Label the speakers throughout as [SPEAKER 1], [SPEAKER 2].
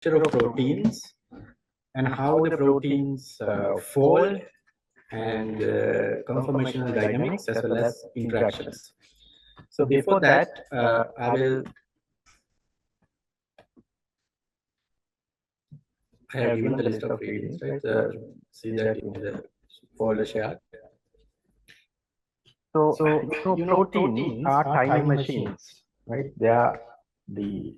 [SPEAKER 1] of proteins and how the proteins fold and conformational dynamics as well as interactions. So before that, I have given the list of readings, right? See that in the folder share. So, proteins are tiny machines, right? They are the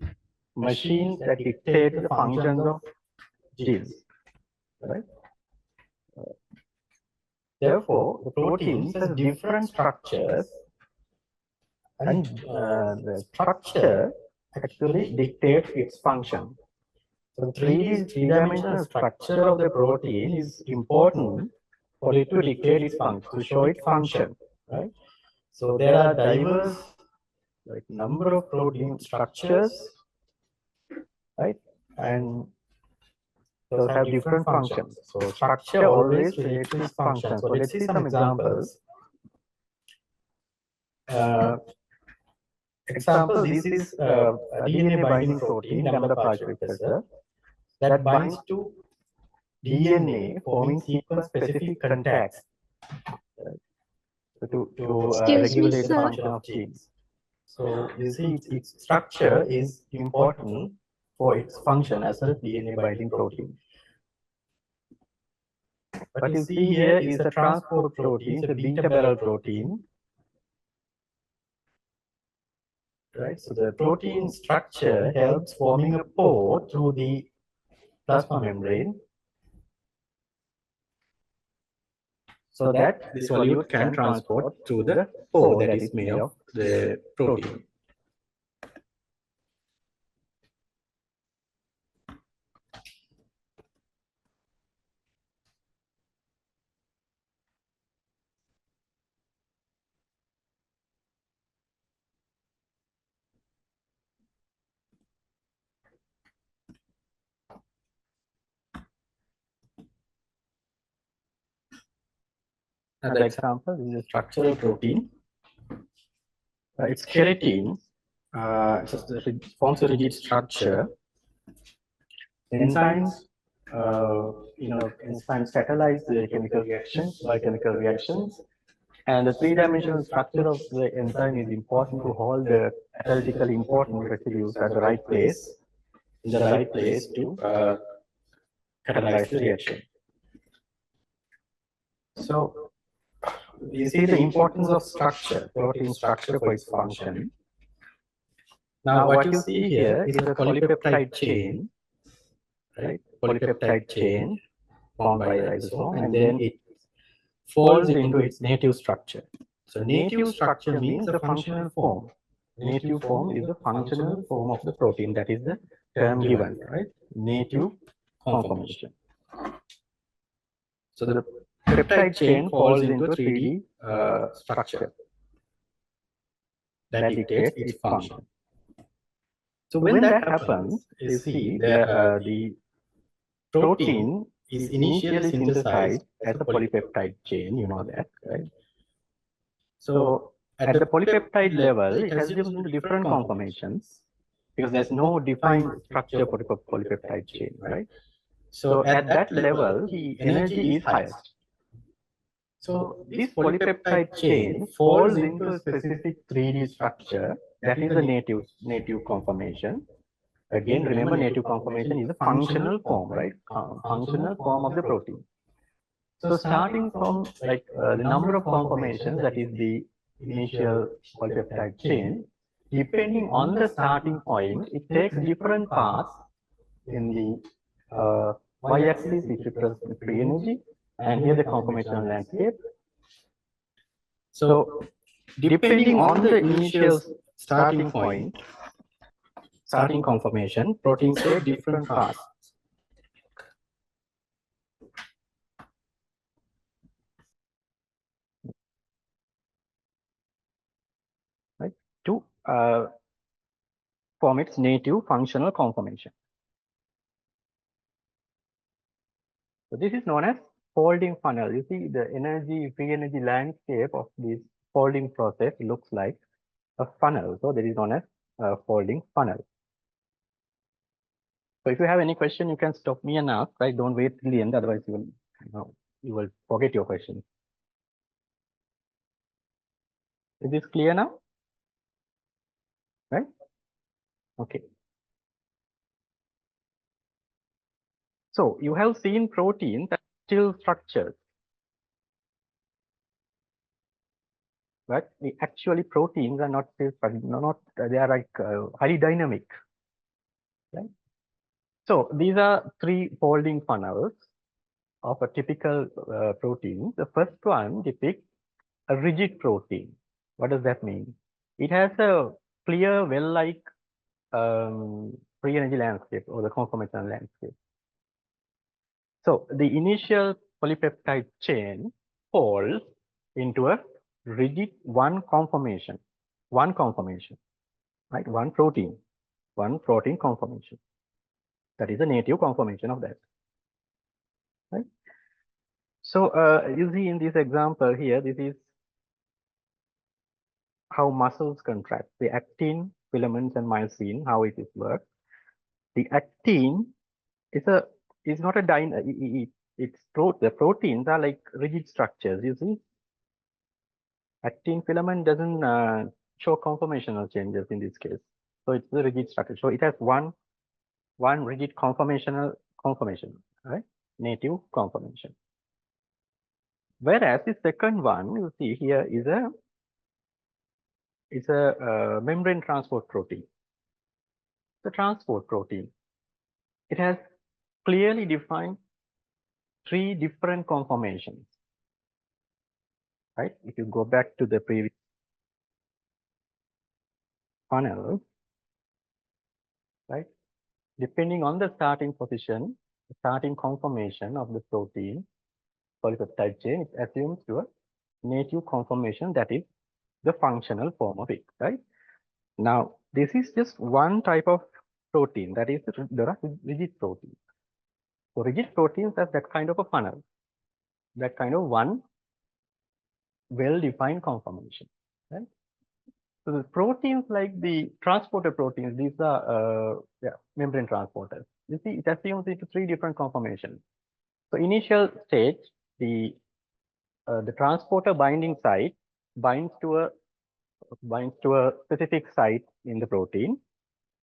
[SPEAKER 1] machines that dictate the functions of genes, right? Therefore, the proteins has different structures, and the structure actually dictates its function. So, three-dimensional structure of the protein is important for it to dictate its function, to show its function, right? So, there are diverse number of protein structures, right? And those have different functions. So structure always relates to its function. So let's see some examples. Example, this is a DNA binding protein, lambda partial repressor, that binds to DNA, forming sequence-specific contacts to regulate the function of genes. So you see, its structure is important for its function as a DNA binding protein. What you see here is a transport protein, a beta barrel protein. Right? So the protein structure helps forming a pore through the plasma membrane so that the solute can transport through the pore that is made of the protein. Another example is a structural protein. It's keratin. It forms a rigid structure. Enzymes, enzymes catalyze the chemical reactions, biochemical reactions, and the three-dimensional structure of the enzyme is important to hold the catalytically important residues at the right place, in the right place to catalyze the reaction. So you see the importance of structure, protein structure for its function. Now what you see here is a polypeptide chain, right? Polypeptide chain formed by ribosome, and then it folds into its native structure. So native structure means the functional form. Native form is the functional form of the protein. That is the term given, right? Native conformation. So the peptide chain falls into a 3D structure that dictates its function. So when that happens, you see the protein is initially synthesized as a polypeptide chain, you know that, right? So at the polypeptide level, it has different conformations because there's no defined structure for the polypeptide chain, right? So at that level, the energy is highest. So this polypeptide chain falls into a specific 3D structure that is a native conformation. Again, remember, native conformation is a functional form, right? Functional form of the protein. So starting from the number of conformations, that is the initial polypeptide chain, depending on the starting point, it takes different paths in the y-axis, which represents the free energy, and here the conformational landscape. So depending on the initial starting point, starting conformation, proteins take different paths. Right, to form its native functional conformation. So this is known as folding funnel. You see the free energy landscape of this folding process looks like a funnel. So that is known as a folding funnel. So if you have any question, you can stop me and ask, right? Don't wait till the end, otherwise you will forget your question. Is this clear now? Right? Okay. So you have seen proteins that still structures, right? Actually, proteins are not still, they are like highly dynamic, right? So these are three folding funnels of a typical protein. The first one depicts a rigid protein. What does that mean? It has a clear, well-like free energy landscape or the conformational landscape. So the initial polypeptide chain falls into a rigid one conformation, right? One protein conformation. That is the native conformation of that, right? So you see in this example here, this is how muscles contract, the actin, filaments, and myosin, how it is work. The actin is not a the proteins are like rigid structures. You see, actin filament doesn't show conformational changes in this case, so it's a rigid structure. So it has one rigid conformation, right? Native conformation. Whereas the second one you see here is a membrane transport protein. The transport protein. It has clearly defined three different conformations, right? If you go back to the previous funnel, right? Depending on the starting position, the starting conformation of the protein, polypeptide chain, it assumes your native conformation, that is the functional form of it, right? Now, this is just one type of protein, that is the rigid protein. So rigid proteins have that kind of a funnel, that kind of one well-defined conformation, right? So the proteins like the transporter proteins, these are membrane transporters. You see, it assumes into three different conformations. So initial stage, the transporter binding site binds to a specific site in the protein,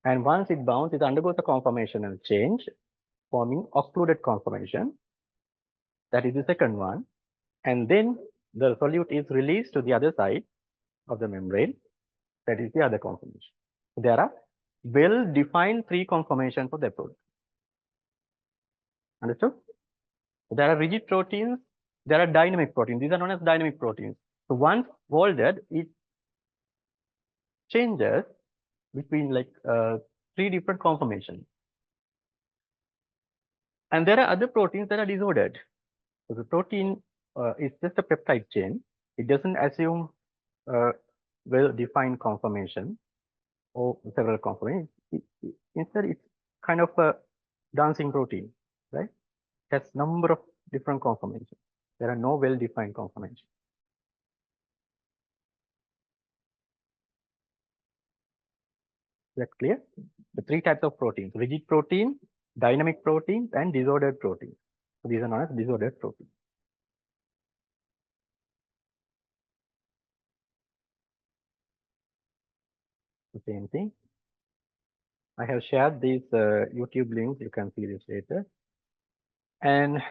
[SPEAKER 1] and once it bounds, it undergoes a conformational change, forming occluded conformation. That is the second one, and then the solute is released to the other side of the membrane. That is the other conformation. There are well-defined three conformations for the protein. Understood? There are rigid proteins, there are dynamic proteins. These are known as dynamic proteins. So once folded, it changes between like three different conformations. And there are other proteins that are disordered. So the protein is just a peptide chain. It doesn't assume well-defined conformation or several conformations. Instead, it's kind of a dancing protein, right? It has number of different conformations. There are no well-defined conformations. Is that clear? The three types of proteins: rigid protein, dynamic proteins, and disordered proteins. So these are known as disordered proteins. The same thing. I have shared these YouTube links. You can see this later. And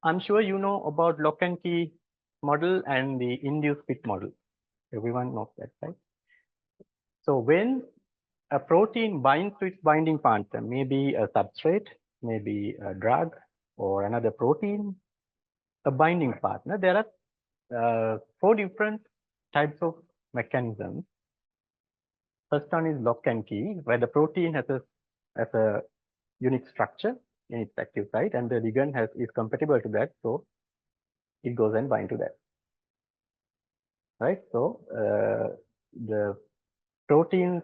[SPEAKER 1] I'm sure you know about lock and key model and the induced fit model. Everyone knows that, right? So when a protein binds to its binding partner, maybe a substrate, maybe a drug, or another protein, a binding partner, there are four different types of mechanisms. First one is lock and key, where the protein has a unique structure in its active site, and the ligand is compatible to that, so it goes and binds to that. Right. So the proteins,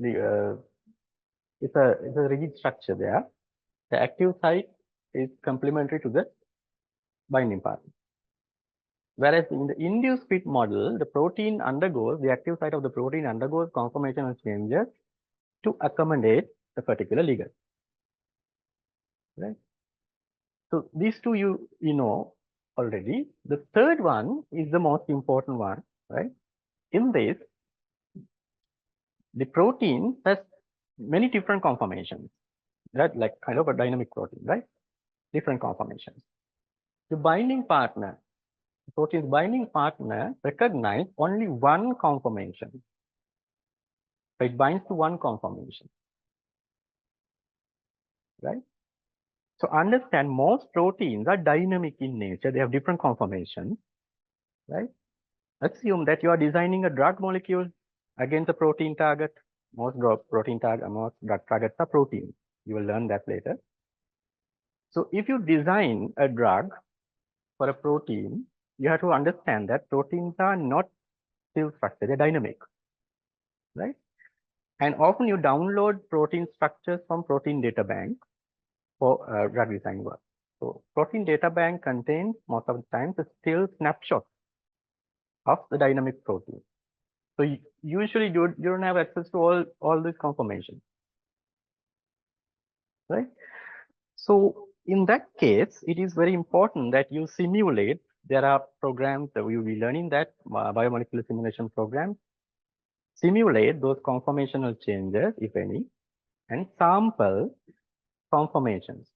[SPEAKER 1] it's a rigid structure there. The active site is complementary to the binding partner. Whereas in the induced fit model, the active site of the protein undergoes conformational changes to accommodate the particular ligand. Right? So these two you know already. The third one is the most important one, right? In this, the protein has many different conformations, right? Like kind of a dynamic protein, right? Different conformations. The binding partner, the protein's binding partner recognize only one conformation. So it binds to one conformation, right? So understand most proteins are dynamic in nature. They have different conformations, right? Assume that you are designing a drug molecule against a protein target. Most drug targets are proteins. You will learn that later. So if you design a drug for a protein, you have to understand that proteins are not still structured, they're dynamic, right? And often you download protein structures from protein data bank for drug design work. So protein data bank contains most of the time a still snapshot of the dynamic protein. So usually you don't have access to all these conformations, right? So in that case, it is very important that you simulate. There are programs that we will be learning that biomolecular simulation programs simulate those conformational changes, if any, and sample conformations.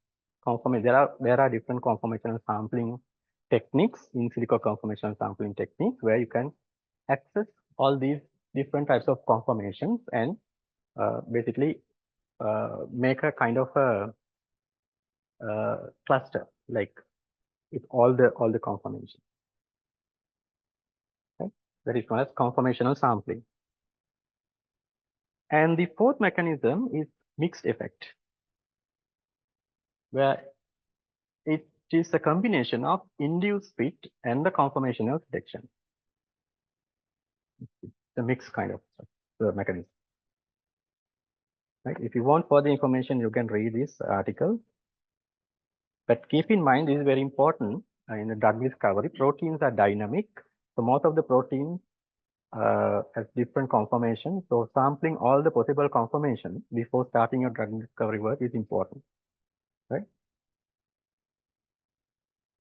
[SPEAKER 1] There are different conformational sampling techniques, in silico conformational sampling techniques, where you can access all these different types of conformations and basically make a kind of a cluster, like with all the conformations. Okay? That is known as conformational sampling. And the fourth mechanism is mixed effect, where it is a combination of induced fit and the conformational selection. The mixed kind of mechanism. Right? If you want further information, you can read this article. But keep in mind, this is very important in the drug discovery. Proteins are dynamic. So most of the proteins has different conformations. So sampling all the possible conformations before starting your drug discovery work is important, right?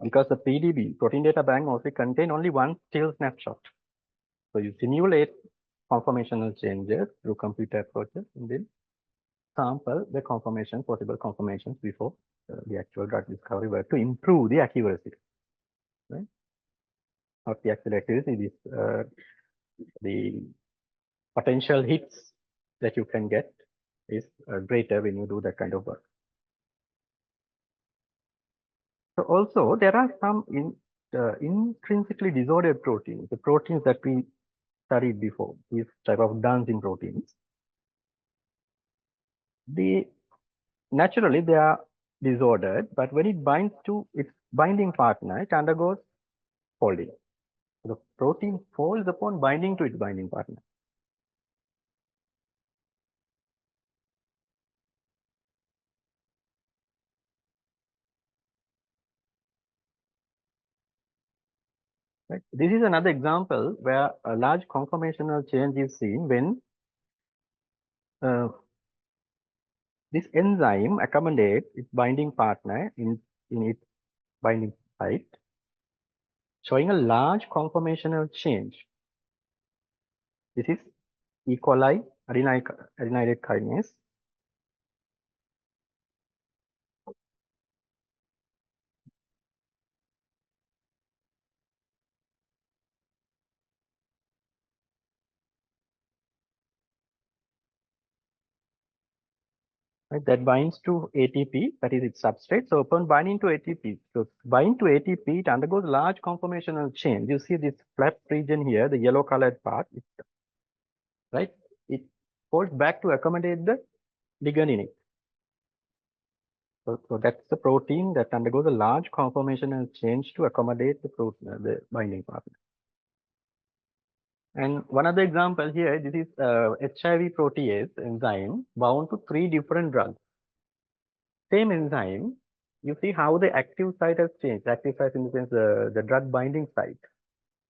[SPEAKER 1] Because the PDB, protein data bank, mostly contain only one still snapshot. So you simulate conformational changes through computer approaches and then sample the possible conformations before the actual drug discovery work to improve the accuracy, right? Not the actual accuracy, this the potential hits that you can get is greater when you do that kind of work. So also there are some intrinsically disordered proteins, the proteins that we studied before, these type of dancing proteins. Naturally they are disordered, but when it binds to its binding partner, it undergoes folding. So the protein folds upon binding to its binding partner. Right? This is another example where a large conformational change is seen when this enzyme accommodates its binding partner in its binding site, showing a large conformational change. This is E. coli adenylate kinase. Right, that binds to ATP, that is its substrate. So upon binding to ATP, so bind to ATP, it undergoes large conformational change. You see this flap region here, the yellow colored part, right? It folds back to accommodate the ligand in it. So that's the protein that undergoes a large conformational change to accommodate the protein, the binding partner. And one other example here, this is HIV protease enzyme bound to 3 different drugs. Same enzyme, you see how the active site has changed. Active site in the sense the drug binding site.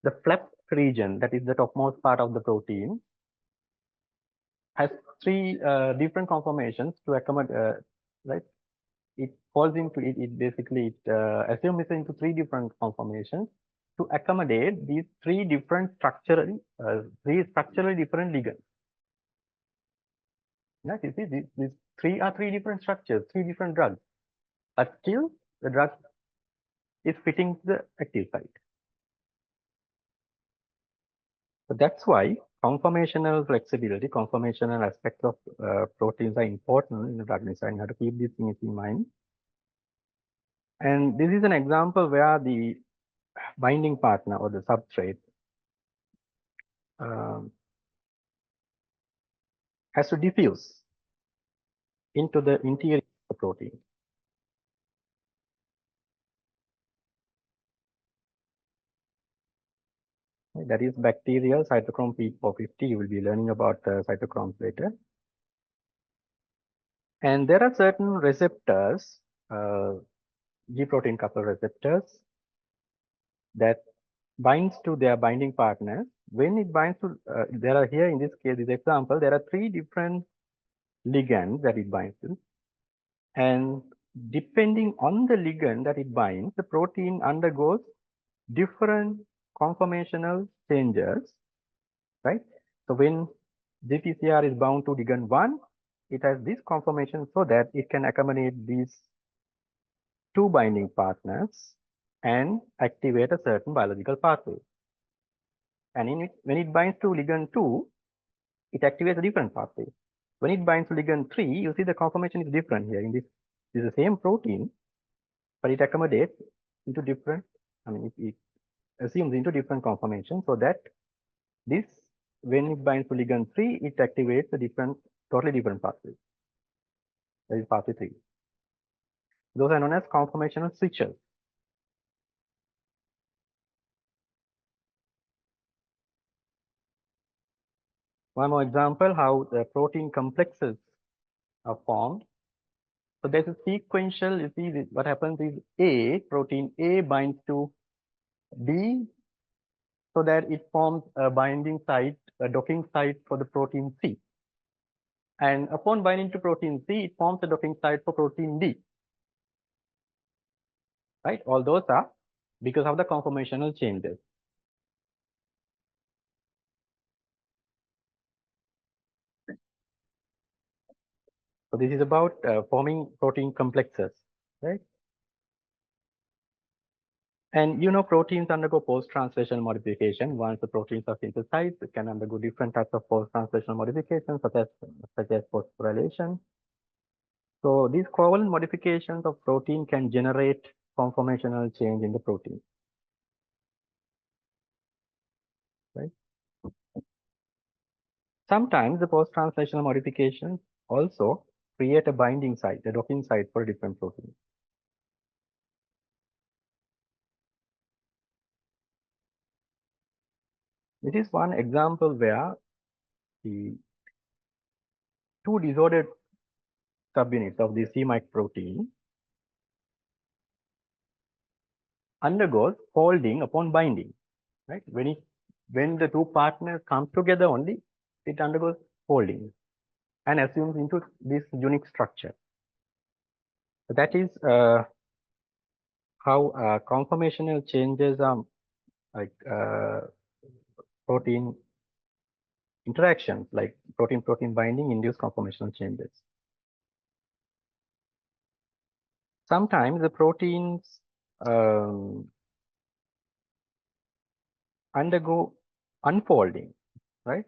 [SPEAKER 1] The flap region, that is the topmost part of the protein, has three different conformations to accommodate, right? It falls into it basically assumes it into three different conformations to accommodate these three structurally different ligands. Right? You see, these three different structures, three different drugs, but still the drug is fitting the active site. So that's why conformational flexibility, conformational aspects of proteins are important in the drug design. You have to keep these things in mind. And this is an example where the binding partner or the substrate has to diffuse into the interior of the protein. That is bacterial cytochrome P450. You will be learning about cytochromes later. And there are certain receptors, G protein couple receptors, that binds to their binding partners. When it binds to, there are here in this case, this example, there are three different ligands that it binds to. And depending on the ligand that it binds, the protein undergoes different conformational changes, right? So when GPCR is bound to ligand 1, it has this conformation so that it can accommodate these two binding partners and activate a certain biological pathway. And when it binds to ligand 2, it activates a different pathway. When it binds to ligand 3, you see the conformation is different here. In this is the same protein, but it accommodates into different, it assumes into different conformations so that this, when it binds to ligand 3, it activates a totally different pathway. That is pathway 3. Those are known as conformational switches. One more example how the protein complexes are formed. So there's a sequential, you see what happens is protein A binds to D so that it forms a binding site, a docking site for the protein C. And upon binding to protein C, it forms a docking site for protein D. Right? All those are because of the conformational changes. So this is about forming protein complexes, right? And you know, proteins undergo post-translational modification. Once the proteins are synthesized, it can undergo different types of post-translational modifications, such as phosphorylation. So these covalent modifications of protein can generate conformational change in the protein. Right? Sometimes the post-translational modifications also create a binding site, a docking site for a different protein. This is one example where the two disordered subunits of the C-Mike protein undergoes folding upon binding. Right? When the two partners come together only, it undergoes folding and assumes into this unique structure. So that is how conformational changes are like protein interactions, like protein-protein binding induce conformational changes. Sometimes the proteins undergo unfolding, right?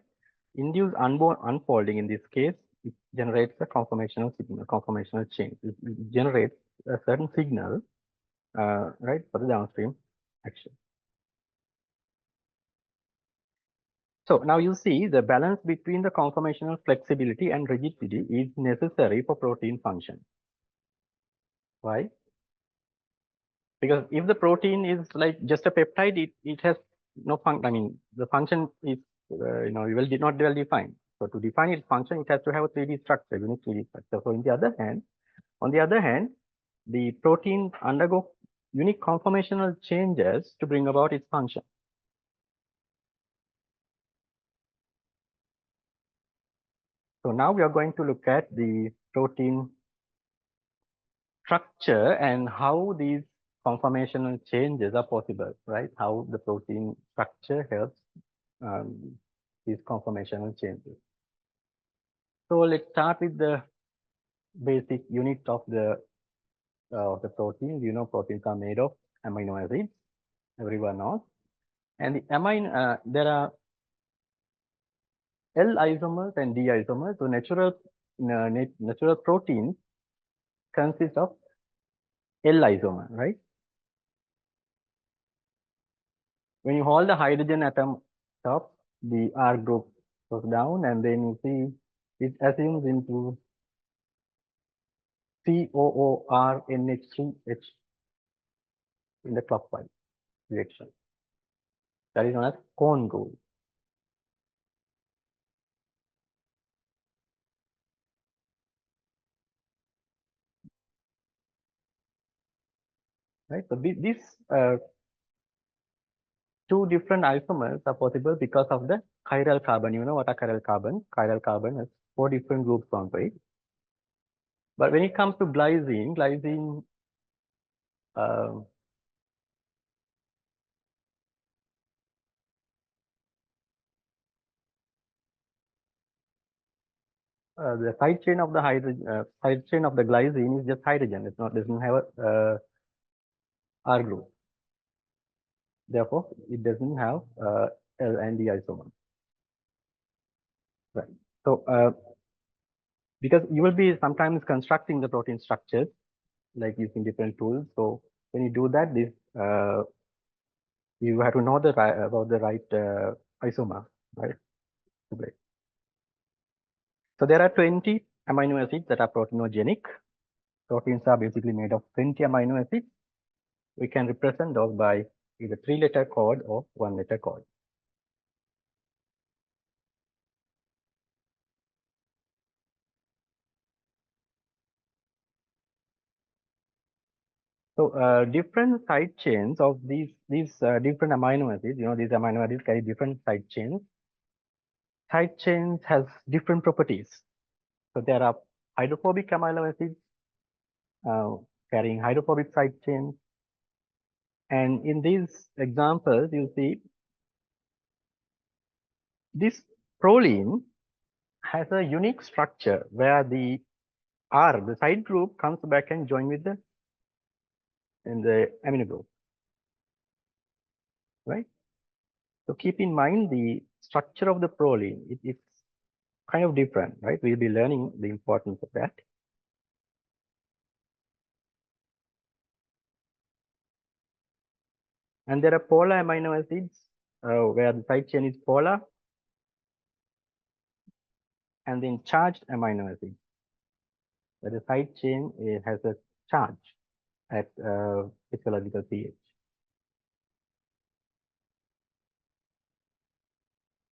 [SPEAKER 1] Induced unfolding in this case, it generates a conformational signal, conformational change. It generates a certain signal, right, for the downstream action. So now you see the balance between the conformational flexibility and rigidity is necessary for protein function. Why? Because if the protein is like just a peptide, it has no function. The function is not well defined. So to define its function, it has to have a 3D structure, unique 3D structure. So on the other hand, the proteins undergo unique conformational changes to bring about its function. So now we are going to look at the protein structure and how these conformational changes are possible, right? How the protein structure helps these conformational changes. So let's start with the basic unit of the protein. You know, proteins are made of amino acids. Everyone knows. And the there are L isomers and D isomers. So natural proteins consist of L isomer, right? When you hold the hydrogen atom top, the R group goes down, and then you see it assumes into COORNH3H in the clockwise direction. That is known as cone rule. Right. So these two different isomers are possible because of the chiral carbon. You know what are chiral carbon? Chiral carbon has 4 different groups on it. But when it comes to glycine uh, the side chain of the hydrogen, side chain of the glycine is just hydrogen. It's not doesn't have a R group. Therefore, it doesn't have L and D isomer. Right. So because you will be sometimes constructing the protein structures like using different tools. So when you do that, this you have to know about the right isomer, right? So there are 20 amino acids that are proteinogenic. Proteins are basically made of 20 amino acids. We can represent those by either 3-letter code or 1-letter code. So different side chains of these different amino acids, you know, these amino acids carry different side chains. Side chains has different properties. So there are hydrophobic amino acids carrying hydrophobic side chains. And in these examples, you see this proline has a unique structure where the R, the side group, comes back and join with the amino group, right? So keep in mind the structure of the proline. It's kind of different, right? We'll be learning the importance of that. And there are polar amino acids where the side chain is polar, and then charged amino acids where the side chain has a charge at physiological pH.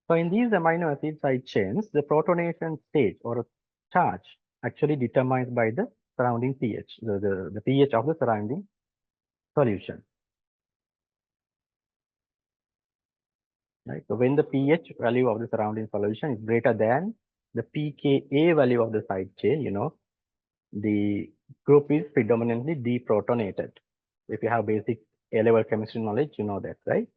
[SPEAKER 1] So in these amino acid side chains, the protonation stage or charge actually determined by the surrounding pH, the pH of the surrounding solution. Right. So when the pH value of the surrounding solution is greater than the pKa value of the side chain, you know, the group is predominantly deprotonated. If you have basic A-level chemistry knowledge, you know that, right?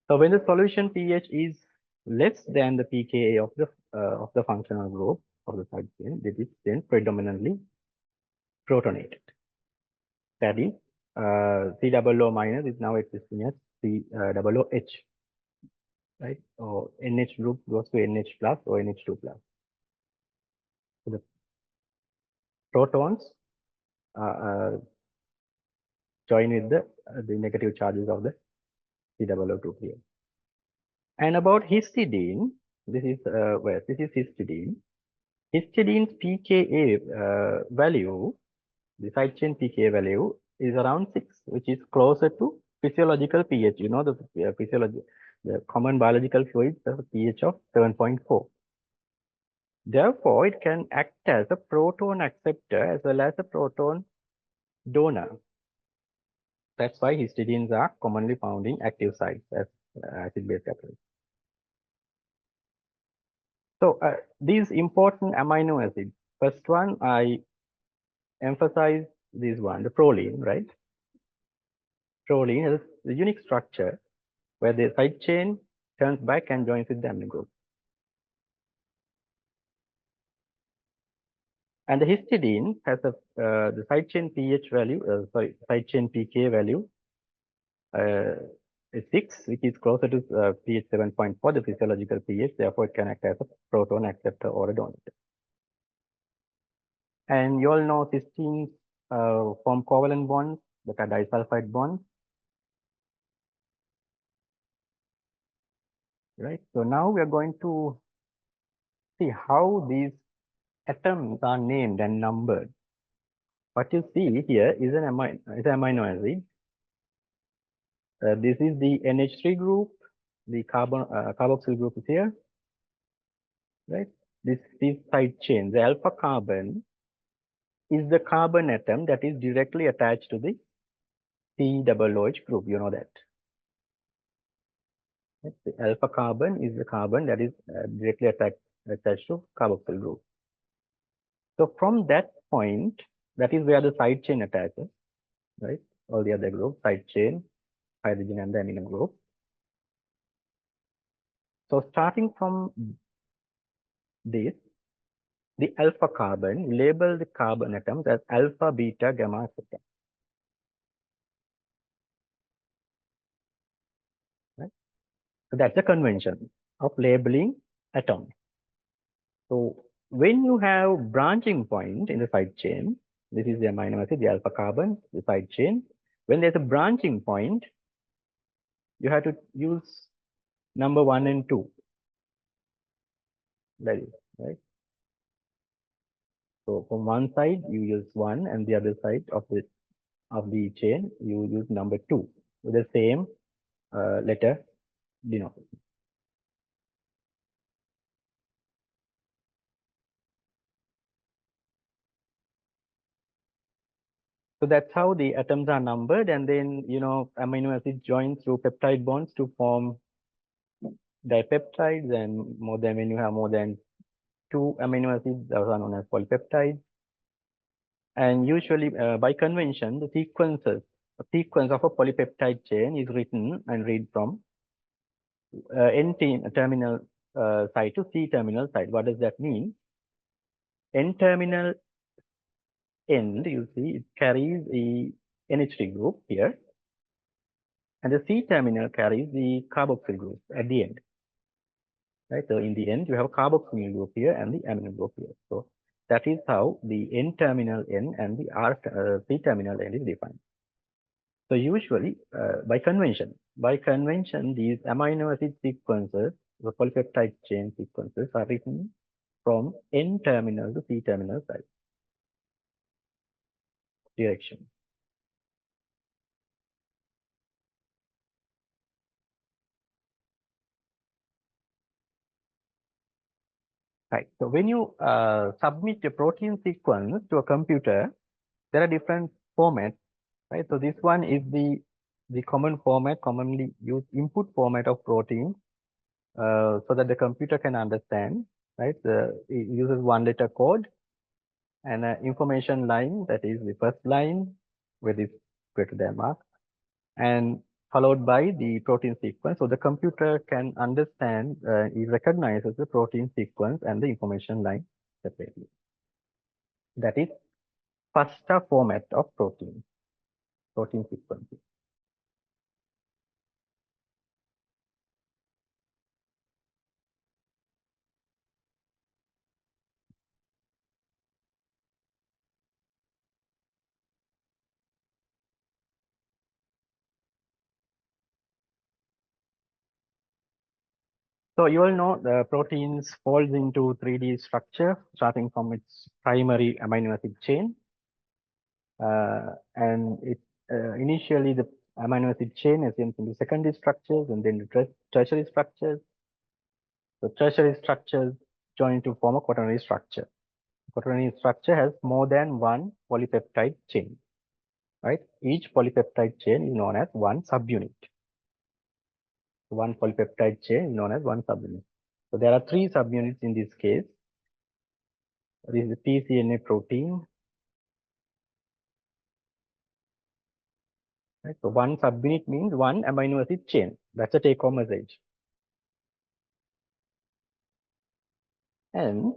[SPEAKER 1] So when the solution pH is less than the pKa of the functional group of the side chain, it is then predominantly protonated. That is, COO minus is now existing as COOH, right? Or NH group goes to NH plus or NH2 plus. So the protons join with the negative charges of the COO2 here. And about histidine, this is histidine. Histidine's pKa value, the side chain pKa value is around 6, which is closer to physiological pH. You know, the common biological fluids have a pH of 7.4. Therefore, it can act as a proton acceptor as well as a proton donor. That's why histidines are commonly found in active sites as acid-base catalysts. So these important amino acids. First one, I emphasize this one, the proline, right? Proline has a unique structure where the side chain turns back and joins with the amino group. And the histidine has the side chain pH value, side chain pK value is 6, which is closer to pH 7.4, the physiological pH. Therefore, it can act as a proton acceptor or a donor. And you all know cysteines form covalent bonds that are disulfide bonds, right? So now we are going to see how these atoms are named and numbered. What you see here is an amino acid. This is the NH3 group. The carboxyl group is here, right? This is side chain. The alpha carbon is the carbon atom that is directly attached to the COOH group. You know that. Right? The alpha carbon is the carbon that is directly attached to carboxyl group. So from that point, that is where the side chain attaches, right? All the other groups, side chain, hydrogen, and the amino group. So starting from this, the alpha carbon, label the carbon atoms as alpha, beta, gamma, etc. Right? So that's the convention of labeling atoms. So when you have branching point in the side chain, this is the amino acid, the alpha carbon, the side chain. When there's a branching point, you have to use number 1 and 2. That is, right? So from one side you use 1, and the other side of the chain you use number 2 with the same letter denoted. So that's how the atoms are numbered, and then amino acids join through peptide bonds to form dipeptides, and when you have more than 2 amino acids, those are known as polypeptides. And usually, by convention, a sequence of a polypeptide chain is written and read from N terminal side to C terminal side. What does that mean? N terminal end, you see, it carries the NH3 group here, and the C terminal carries the carboxyl group at the end. Right? So in the end, you have a carboxyl group here and the amino group here. So that is how the N terminal N and the C terminal N is defined. So usually, by convention, these amino acid sequences, the polypeptide chain sequences, are written from N terminal to C terminal side direction. Right. So when you submit a protein sequence to a computer, there are different formats, right? So this one is the common format, commonly used input format of protein, so that the computer can understand, right? It uses 1-letter code and an information line, that is the first line with this greater than mark, and followed by the protein sequence. So the computer can understand, it recognizes the protein sequence and the information line separately. That is FASTA format of protein sequence. So you all know the proteins falls into 3D structure, starting from its primary amino acid chain. And it initially the amino acid chain ascends into secondary structures and then the tertiary structures. So tertiary structures join to form a quaternary structure. Quaternary structure has more than one polypeptide chain, right? Each polypeptide chain is known as one subunit. One polypeptide chain is known as one subunit. So there are three subunits in this case. This is the pCNA protein. Right? So one subunit means one amino acid chain. That's a take-home message. And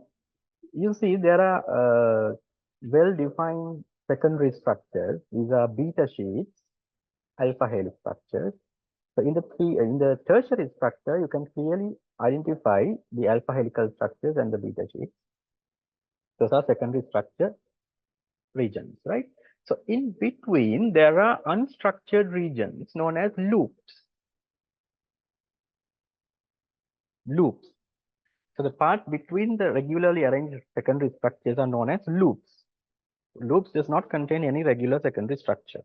[SPEAKER 1] you see there are well-defined secondary structures. These are beta sheets, alpha helix structures. So in the tertiary structure, you can clearly identify the alpha helical structures and the beta sheets. Those are secondary structure regions, right? So in between, there are unstructured regions known as loops. Loops. So the part between the regularly arranged secondary structures are known as loops. Loops does not contain any regular secondary structure.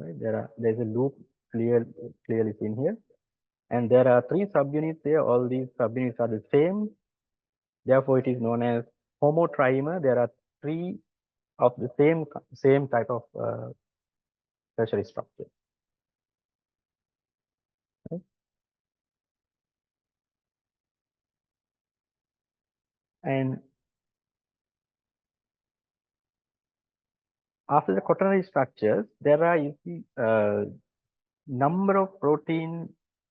[SPEAKER 1] Right? There's a loop clearly seen here. And there are three subunits there. All these subunits are the same. Therefore, it is known as homotrimer. There are three of the same type of tertiary structure. Right? And after the quaternary structures, there are number of protein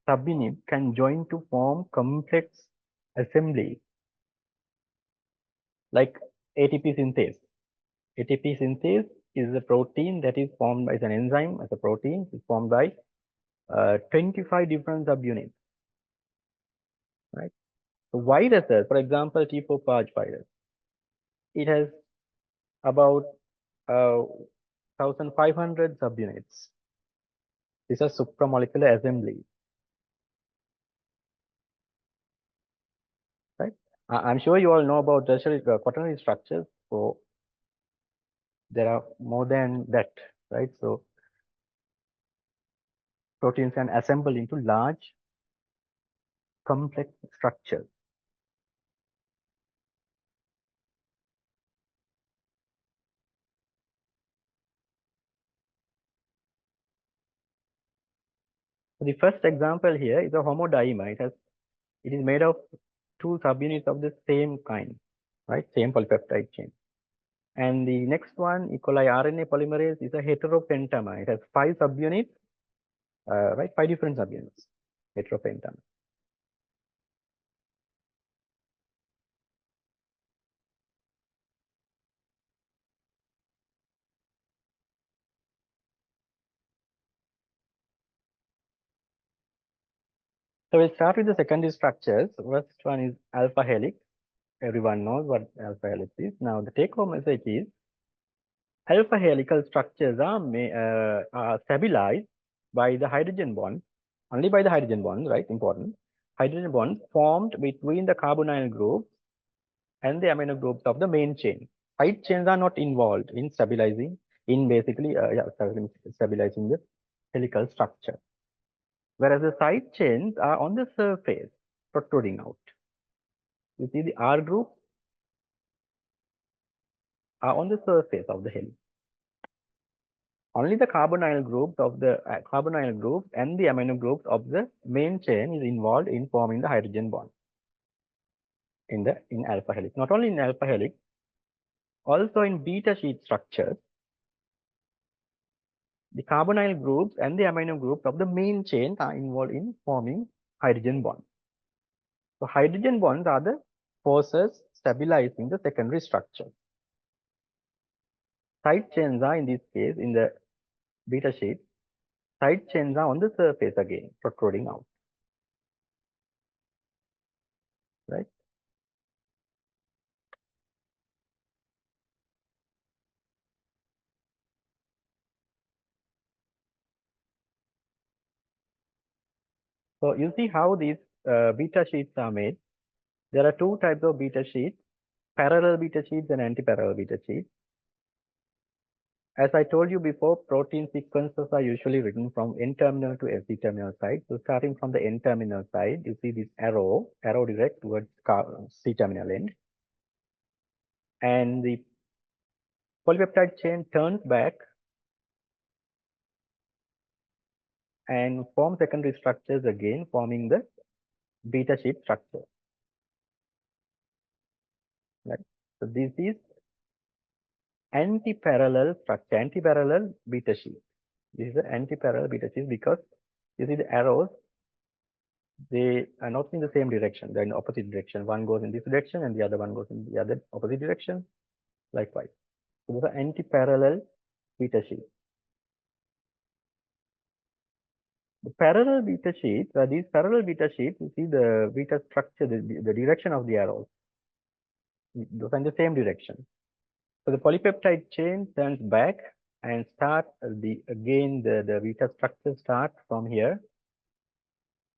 [SPEAKER 1] subunits can join to form complex assembly, like ATP synthase. ATP synthase is a protein that is formed by an enzyme as a protein. It's formed by 25 different subunits. Right? So viruses, for example, T4 Pag virus, it has about 1,500 subunits. These are supramolecular assembly. Right? I'm sure you all know about tertiary quaternary structures. So there are more than that, right? So proteins can assemble into large, complex structures. So the first example here is a homodimer. It is made of two subunits of the same kind, right? Same polypeptide chain. And the next one, E. coli RNA polymerase, is a heteropentamer. It has 5 subunits, right? 5 different subunits, heteropentamer. So we'll start with the secondary structures. First one is alpha helix. Everyone knows what alpha helix is. Now the take-home message is alpha helical structures are stabilized by the hydrogen bond, only by the hydrogen bond, right? Important. Hydrogen bond formed between the carbonyl groups and the amino groups of the main chain. Side chains are not involved in stabilizing, stabilizing the helical structure. Whereas the side chains are on the surface, protruding out. You see the R group are on the surface of the helix. Only the carbonyl groups and the amino groups of the main chain is involved in forming the hydrogen bond in alpha helix. Not only in alpha helix, also in beta sheet structures, the carbonyl groups and the amino groups of the main chain are involved in forming hydrogen bonds. So hydrogen bonds are the forces stabilizing the secondary structure. Side chains are, in this case, in the beta sheet, side chains are on the surface again, protruding out. Right? So you see how these beta sheets are made. There are two types of beta sheets, parallel beta sheets and anti-parallel beta sheets. As I told you before, protein sequences are usually written from N-terminal to C-terminal side. So starting from the N-terminal side, you see this arrow direct towards C-terminal end. And the polypeptide chain turns back and form secondary structures again, forming the beta sheet structure. Right. So this is anti-parallel structure, anti-parallel beta sheet. This is the anti-parallel beta sheet because you see the arrows, they are not in the same direction, they're in the opposite direction. One goes in this direction and the other one goes in the other opposite direction, likewise. So those are anti-parallel beta sheets. The parallel beta sheets, these parallel beta sheets, you see the beta structure, the direction of the arrows, those are in the same direction. So the polypeptide chain turns back and start the beta structure starts from here,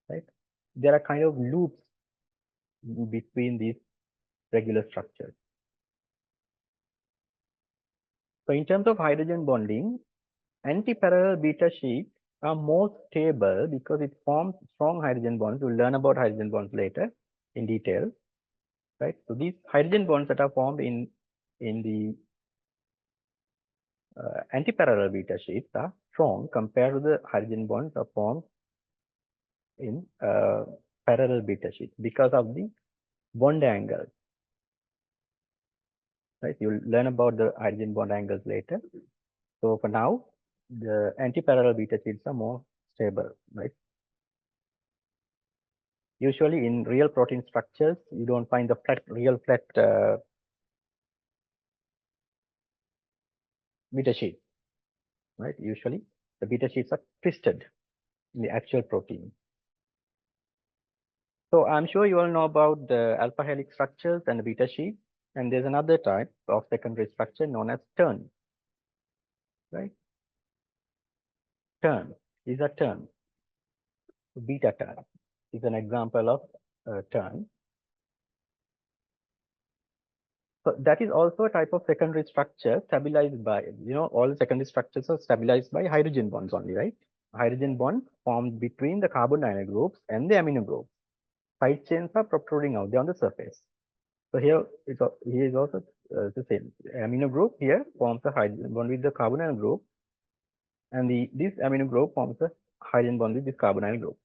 [SPEAKER 1] right? There are kind of loops between these regular structures. So in terms of hydrogen bonding, anti-parallel beta sheets are more stable because it forms strong hydrogen bonds. We'll learn about hydrogen bonds later in detail, right? So these hydrogen bonds that are formed in the anti-parallel beta sheets are strong compared to the hydrogen bonds are formed in parallel beta sheets because of the bond angles. Right, you'll learn about the hydrogen bond angles later. So for now, the anti-parallel beta sheets are more stable, right? Usually in real protein structures, you don't find the real flat beta sheets, right? Usually the beta sheets are twisted in the actual protein. So I'm sure you all know about the alpha helix structures and the beta sheet. And there's another type of secondary structure known as turn, right? Turn is a turn. Beta turn is an example of turn. So that is also a type of secondary structure stabilized by, all the secondary structures are stabilized by hydrogen bonds only, right? Hydrogen bond formed between the carbonyl groups and the amino groups. Side chains are protruding out there on the surface. So here is also the same. Amino group here forms a hydrogen bond with the carbonyl group, and this amino group forms a hydrogen bond with this carbonyl group.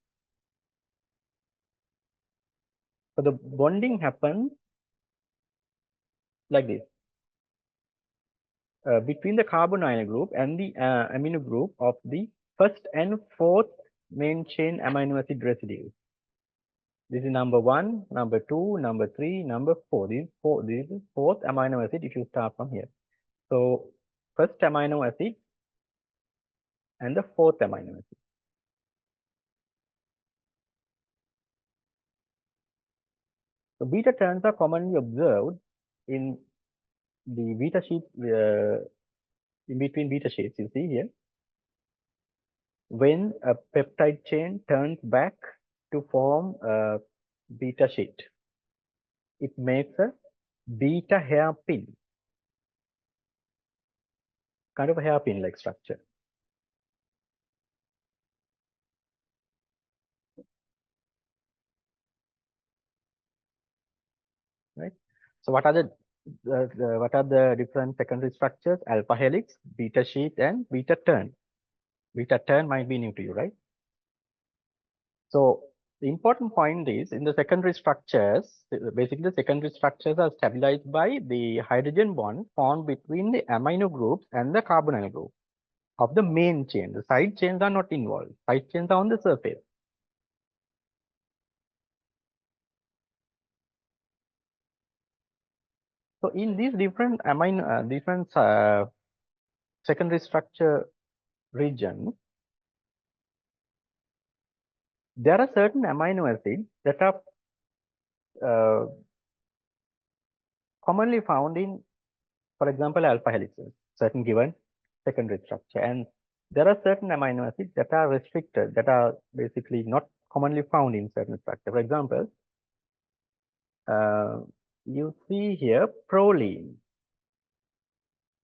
[SPEAKER 1] So the bonding happens like this. Between the carbonyl group and the amino group of the first and fourth main chain amino acid residues. This is number 1, number 2, number 3, number 4. This is fourth amino acid if you start from here. So first amino acid and the fourth amino acid. So beta turns are commonly observed in the beta sheet, in between beta sheets, you see here. When a peptide chain turns back to form a beta sheet, it makes a beta hairpin, kind of a hairpin like structure. Right. So what are the different secondary structures? Alpha helix, beta sheet, and beta turn. Beta turn might be new to you, right? So the important point is in the secondary structures, basically the secondary structures are stabilized by the hydrogen bond formed between the amino groups and the carbonyl group of the main chain. The side chains are not involved. Side chains are on the surface. So in these different secondary structure regions, there are certain amino acids that are commonly found in, for example, alpha helices, certain given secondary structure. And there are certain amino acids that are restricted, that are basically not commonly found in certain structure. For example, you see here proline.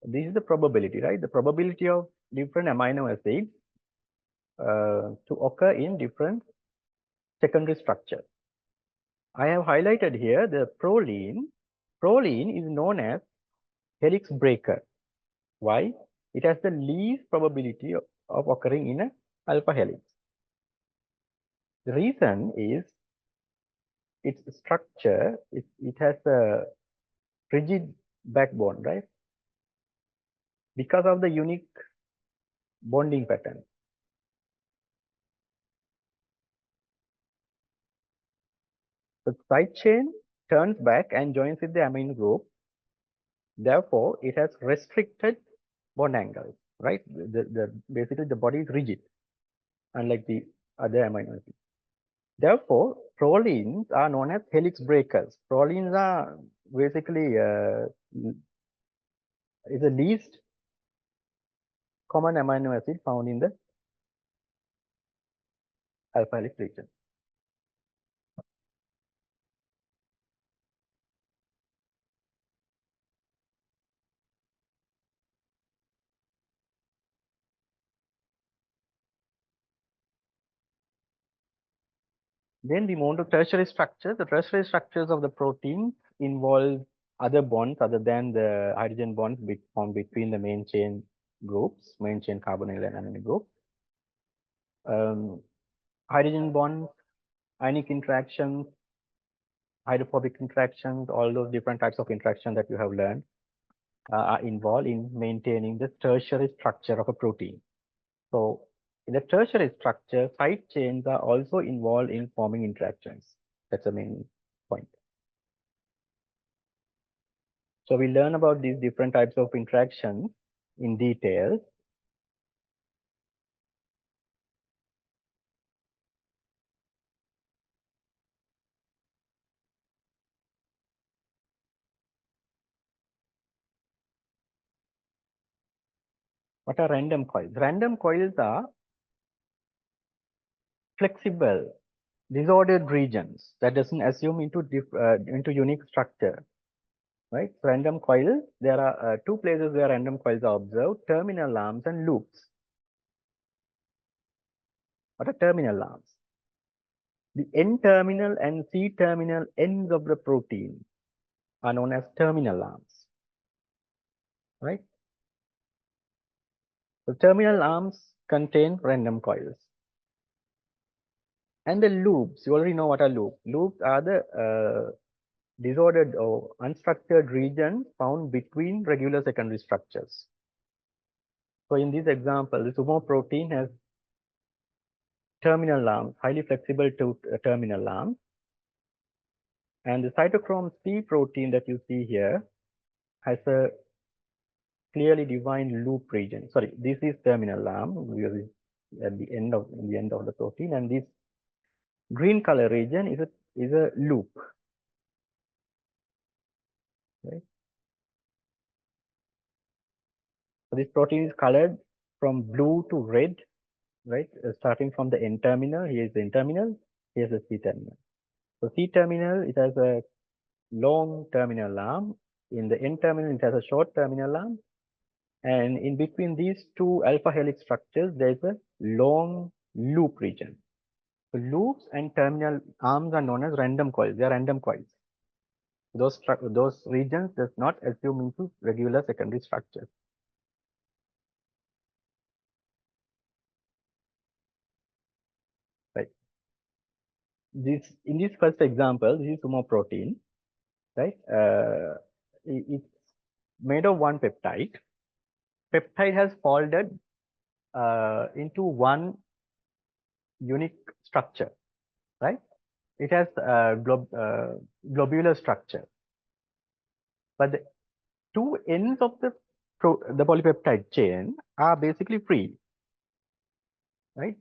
[SPEAKER 1] This is the probability, right? The probability of different amino acids to occur in different secondary structures. I have highlighted here the proline. Proline is known as helix breaker. Why? It has the least probability of occurring in an alpha helix. The reason is its structure, it has a rigid backbone, right? Because of the unique bonding pattern. The side chain turns back and joins with the amine group. Therefore, it has restricted bond angles, right? Basically, the body is rigid, unlike the other amino acids. Therefore, prolines are known as helix breakers. Prolines are basically is the least common amino acid found in the alpha helix region. Then we move to tertiary structures. The tertiary structures of the proteins involve other bonds other than the hydrogen bonds formed between the main chain groups, main chain carbonyl and amino group. Hydrogen bonds, ionic interactions, hydrophobic interactions, all those different types of interaction that you have learned are involved in maintaining the tertiary structure of a protein. So in the tertiary structure, side chains are also involved in forming interactions. That's the main point. So we learn about these different types of interactions in detail. What are random coils? Random coils are flexible, disordered regions that doesn't assume into unique structure. Right? Random coils, there are two places where random coils are observed, terminal arms and loops. What are terminal arms? The N-terminal and C-terminal ends of the protein are known as terminal arms. Right? The terminal arms contain random coils. And the loops, you already know what are loops. Loops are the disordered or unstructured regions found between regular secondary structures. So in this example, the sumo protein has terminal arms, highly flexible terminal arms. And the cytochrome C protein that you see here has a clearly defined loop region. Sorry, this is terminal arm at the end of the protein, and this green color region is a loop. Right? So this protein is colored from blue to red, right? Starting from the N-terminal, here is the N-terminal, here is the C-terminal. So C-terminal, it has a long terminal arm. In the N-terminal, it has a short terminal arm. And in between these two alpha helix structures, there is a long loop region. So loops and terminal arms are known as random coils. They are random coils. Those regions does not assume into regular secondary structures. Right. In this first example, this is sumo protein, right? It's made of one peptide. Peptide has folded into one unique structure, right? It has globular structure, but the two ends of the polypeptide chain are basically free, right?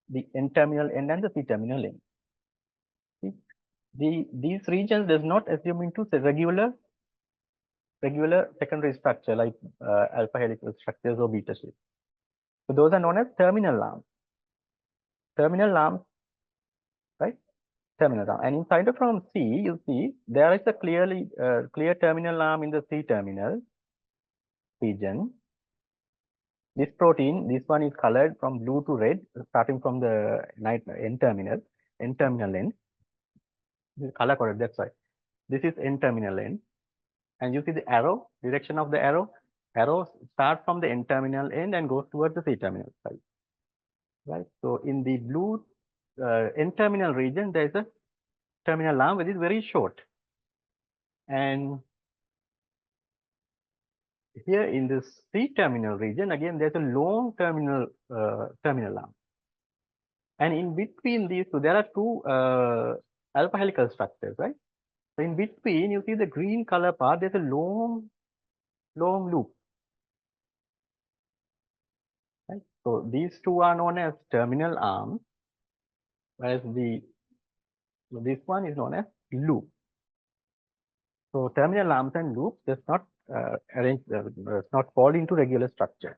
[SPEAKER 1] The N-terminal end and the C-terminal end. These regions does not assume into the regular secondary structure like alpha helical structures or beta shape. So those are known as terminal arms. Terminal arms, right? Terminal arm. And in cytochrome C, you see there is a clear terminal arm in the C-terminal region. This protein, this one is colored from blue to red, starting from the N-terminal end. This is color coded, that's why. This is N-terminal end. And you see the arrow, direction of the arrow. Arrow starts from the N-terminal end and goes towards the C-terminal side. Right. So in the blue N-terminal region, there is a terminal arm which is very short. And here in this C-terminal region, again, there's a long terminal arm. And in between these two, there are two alpha helical structures, right? So in between, you see the green color part, there's a long loop. Right? So these two are known as terminal arms, whereas this one is known as loop. So terminal arms and loops does not does not fall into regular structure,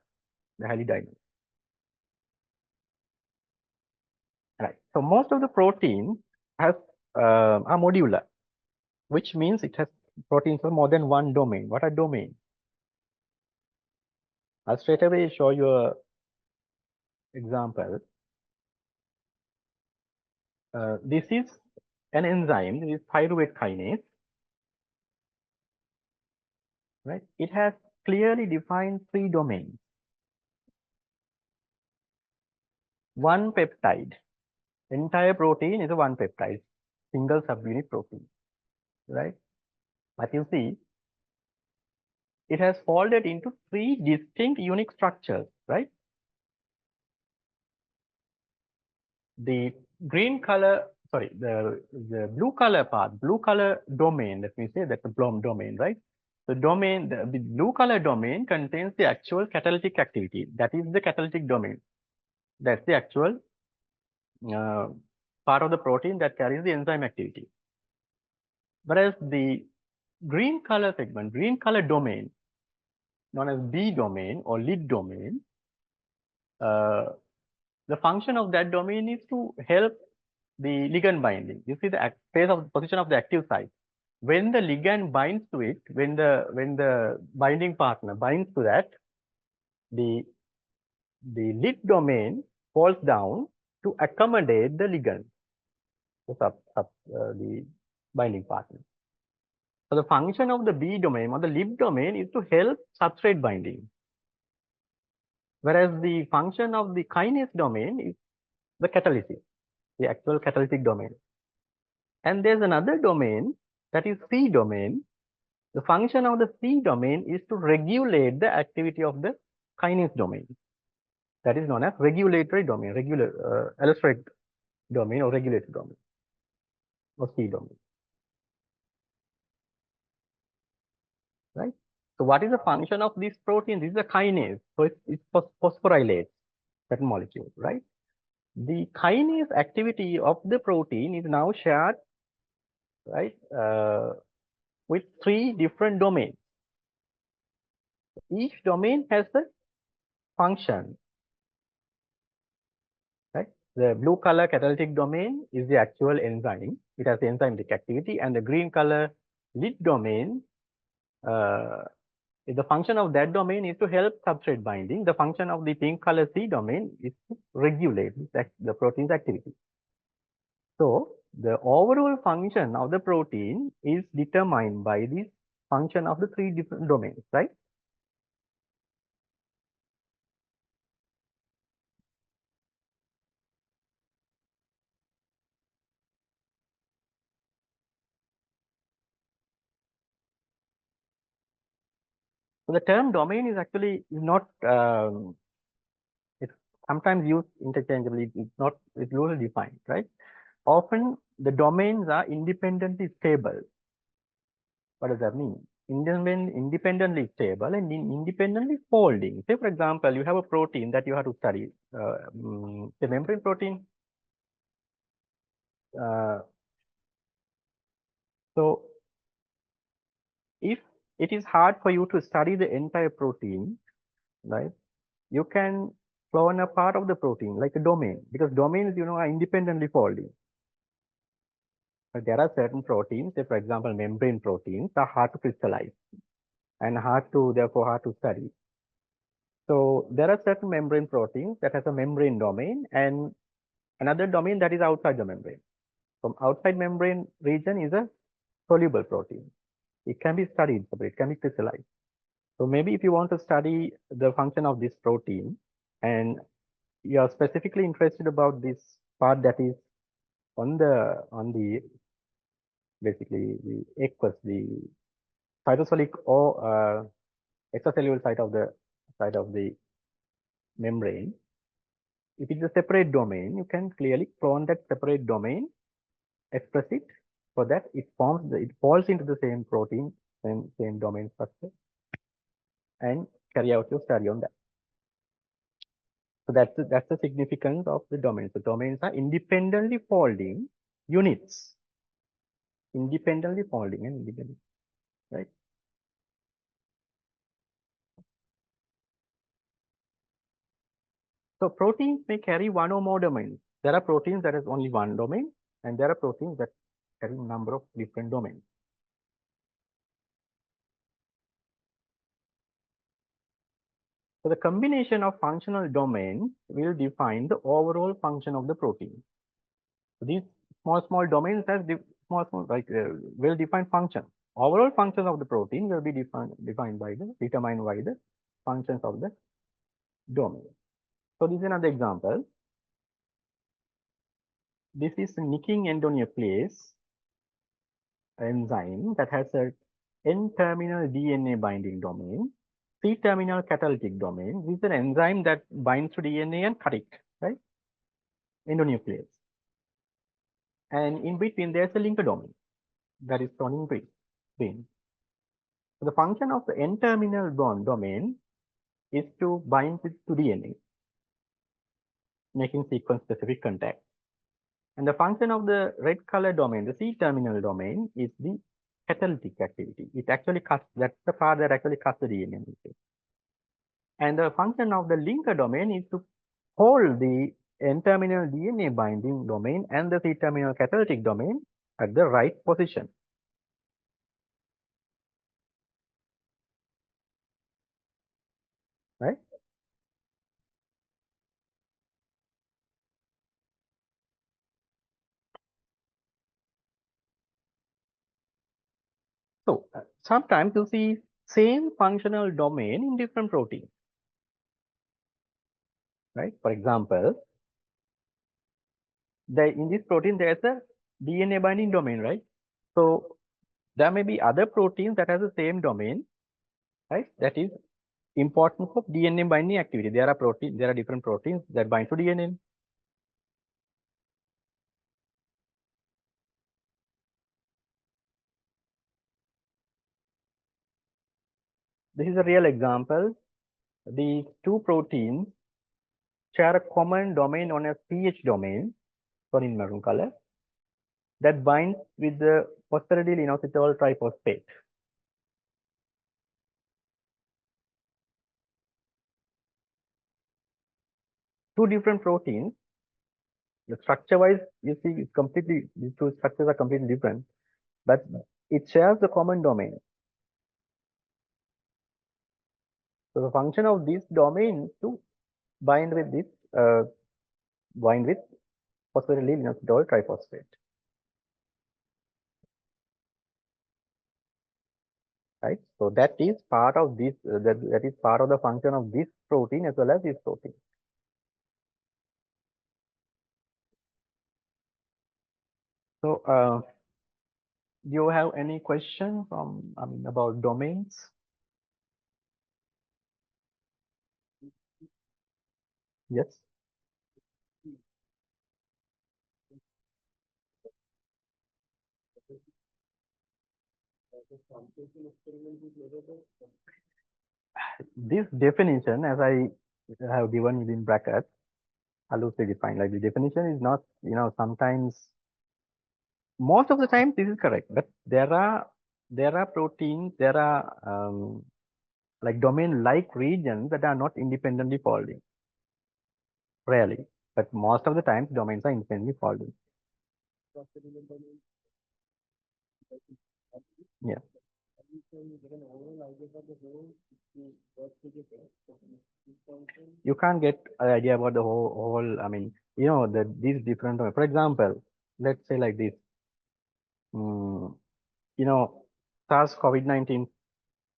[SPEAKER 1] the highly dynamic. Right. So most of the proteins have are modular, which means it has proteins for more than one domain. What are domains? I'll straight away show you an example. This is an enzyme. This is pyruvate kinase. Right? It has clearly defined three domains. One peptide. Entire protein is a one peptide, single subunit protein. Right? But you see, it has folded into three distinct unique structures, right? The green color, sorry, the blue color part, blue color domain, let me say that's the Blom domain, right? The domain, the blue color domain contains the actual catalytic activity. That is the catalytic domain. That's the actual part of the protein that carries the enzyme activity. Whereas the green color segment, green color domain, known as B domain or lead domain, the function of that domain is to help the ligand binding. You see the phase of position of the active site. When the ligand binds to it, when the binding partner binds to that, the lead domain falls down to accommodate the ligand, the binding partner. So the function of the B domain or the lead domain is to help substrate binding. Whereas the function of the kinase domain is the catalysis, the actual catalytic domain. And there's another domain that is C domain. The function of the C domain is to regulate the activity of the kinase domain. That is known as regulatory domain, allosteric domain or regulatory domain or C domain. Right? So what is the function of this protein? This is a kinase. So it phosphorylates that molecule, right? The kinase activity of the protein is now shared, right, with three different domains. Each domain has the function, right? The blue color catalytic domain is the actual enzyme. It has the enzymatic activity, and the green color lead domain, the function of that domain is to help substrate binding. The function of the pink color C domain is to regulate the protein's activity. So the overall function of the protein is determined by this function of the three different domains, right? So the term domain is actually not it's sometimes used interchangeably. It's loosely defined, right? Often the domains are independently stable. What does that mean? Independently stable and independently folding. Say, for example, you have a protein that you have to study, the membrane protein. So if it is hard for you to study the entire protein, right, you can clone a part of the protein like a domain, because domains, are independently folding. But there are certain proteins, say for example, membrane proteins are hard to crystallize and therefore hard to study. So there are certain membrane proteins that has a membrane domain and another domain that is outside the membrane. From outside membrane region is a soluble protein. It can be studied, but it can be crystallized. So maybe if you want to study the function of this protein and you are specifically interested about this part that is on the basically the aqueous, the cytosolic or extracellular side of the membrane. If it's a separate domain, you can clearly clone that separate domain, express it, so that it falls into the same protein, same domain structure, and carry out your study on that. So that's the significance of the domains. The domains are independently folding units, independently folding and independent, right? So proteins may carry one or more domains. There are proteins that has only one domain, and there are proteins that carry a number of different domains. So the combination of functional domains will define the overall function of the protein. So these small domains have well-defined function. Overall function of the protein will be determined by the functions of the domain. So this is another example. This is nicking endonuclease enzyme that has a N-terminal DNA binding domain, C-terminal catalytic domain. This is an enzyme that binds to DNA and cut it, right? Endonuclease. And in between, there's a linker domain that is shown in green. So the function of the N-terminal bond domain is to bind to DNA, making sequence-specific contact. And the function of the red color domain, the C-terminal domain, is the catalytic activity. It actually cuts, that's the part that actually cuts the DNA. And the function of the linker domain is to hold the N-terminal DNA binding domain and the C-terminal catalytic domain at the right position. Right? So sometimes you see same functional domain in different proteins. Right? For example, in this protein there's a DNA binding domain, right? So there may be other proteins that has the same domain, right? That is important for DNA binding activity. There are different proteins that bind to DNA. This is a real example. These two proteins share a common domain on a pH domain, shown in maroon color, that binds with the phosphoridyl inositol triphosphate. Two different proteins. The structure-wise, you see, these two structures are completely different, but it shares the common domain. So the function of this domain is to bind with phosphorylyl inositol triphosphate. Right. So that is part of this. That is part of the function of this protein as well as this protein. So, do you have any question about domains? Yes. This definition, as I have given within brackets, are loosely defined. Like the definition is not, sometimes, most of the time this is correct, but there are proteins, there are like domain-like regions that are not independently folding. Rarely, but most of the times domains are independently folding. Yeah. You can't get an idea about the whole. I mean, these different. For example, let's say like this. Mm, SARS COVID-19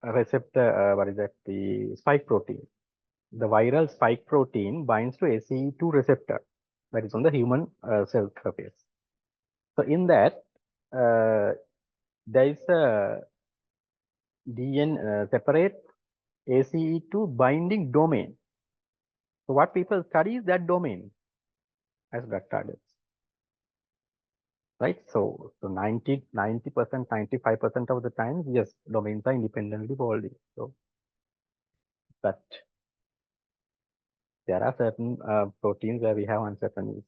[SPEAKER 1] receptor. What is that? The spike protein. The viral spike protein binds to ACE2 receptor that is on the human cell surface. So in that, there is a separate ACE2 binding domain. So what people study is that domain as drug targets, right? So 90%, 95% of the time, yes, domains are independently folding. So, but there are certain proteins where we have uncertainties.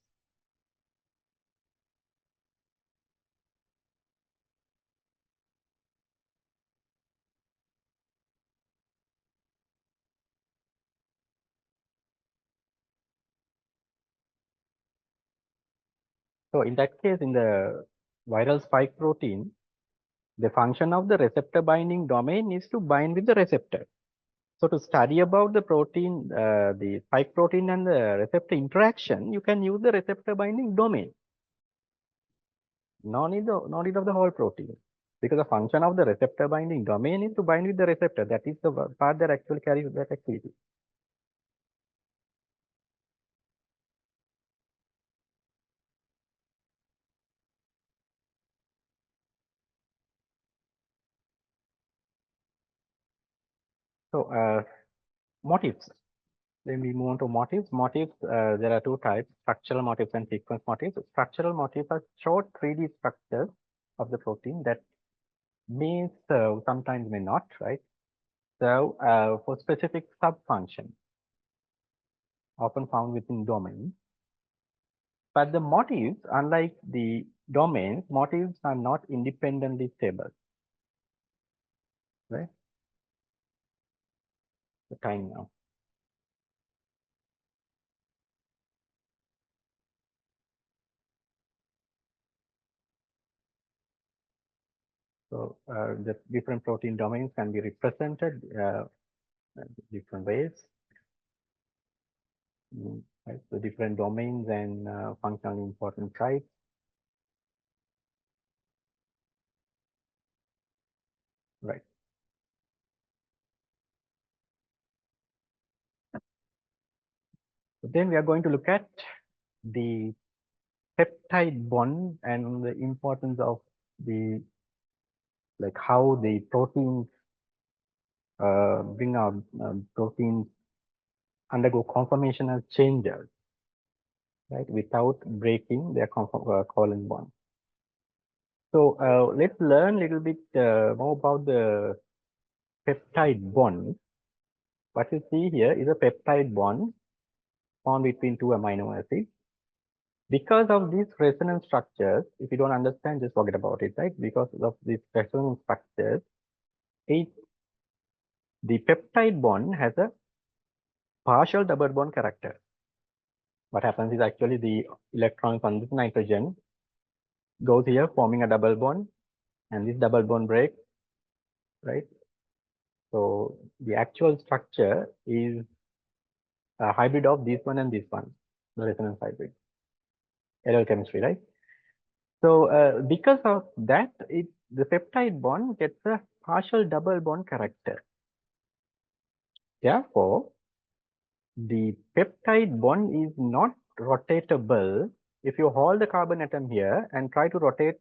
[SPEAKER 1] So in that case, in the viral spike protein, the function of the receptor binding domain is to bind with the receptor. So to study about the protein, the spike protein and the receptor interaction, you can use the receptor binding domain. No need of the whole protein. Because the function of the receptor binding domain is to bind with the receptor. That is the part that actually carries that activity. So motifs. Then we move on to motifs. Motifs, there are two types, structural motifs and sequence motifs. Structural motifs are short 3D structures of the protein that may serve, sometimes may not, right? So for specific sub-function, often found within domains. But the motifs, unlike the domains, motifs are not independently stable, right? The time now. So the different protein domains can be represented different ways. Right? So different domains and functionally important sites. Right. So then we are going to look at the peptide bond and the importance of the, like how the proteins bring out proteins undergo conformational changes, right, without breaking their covalent bond. So let's learn a little bit more about the peptide bond. What you see here is a peptide bond formed between two amino acids. Because of these resonance structures, if you don't understand, just forget about it, right? Because of these resonance structures, the peptide bond has a partial double bond character. What happens is actually the electrons on this nitrogen goes here forming a double bond, and this double bond breaks, right? So the actual structure is a hybrid of this one and this one, the resonance hybrid, aerial chemistry, right? So because of that, the peptide bond gets a partial double bond character. Therefore, the peptide bond is not rotatable. If you hold the carbon atom here and try to rotate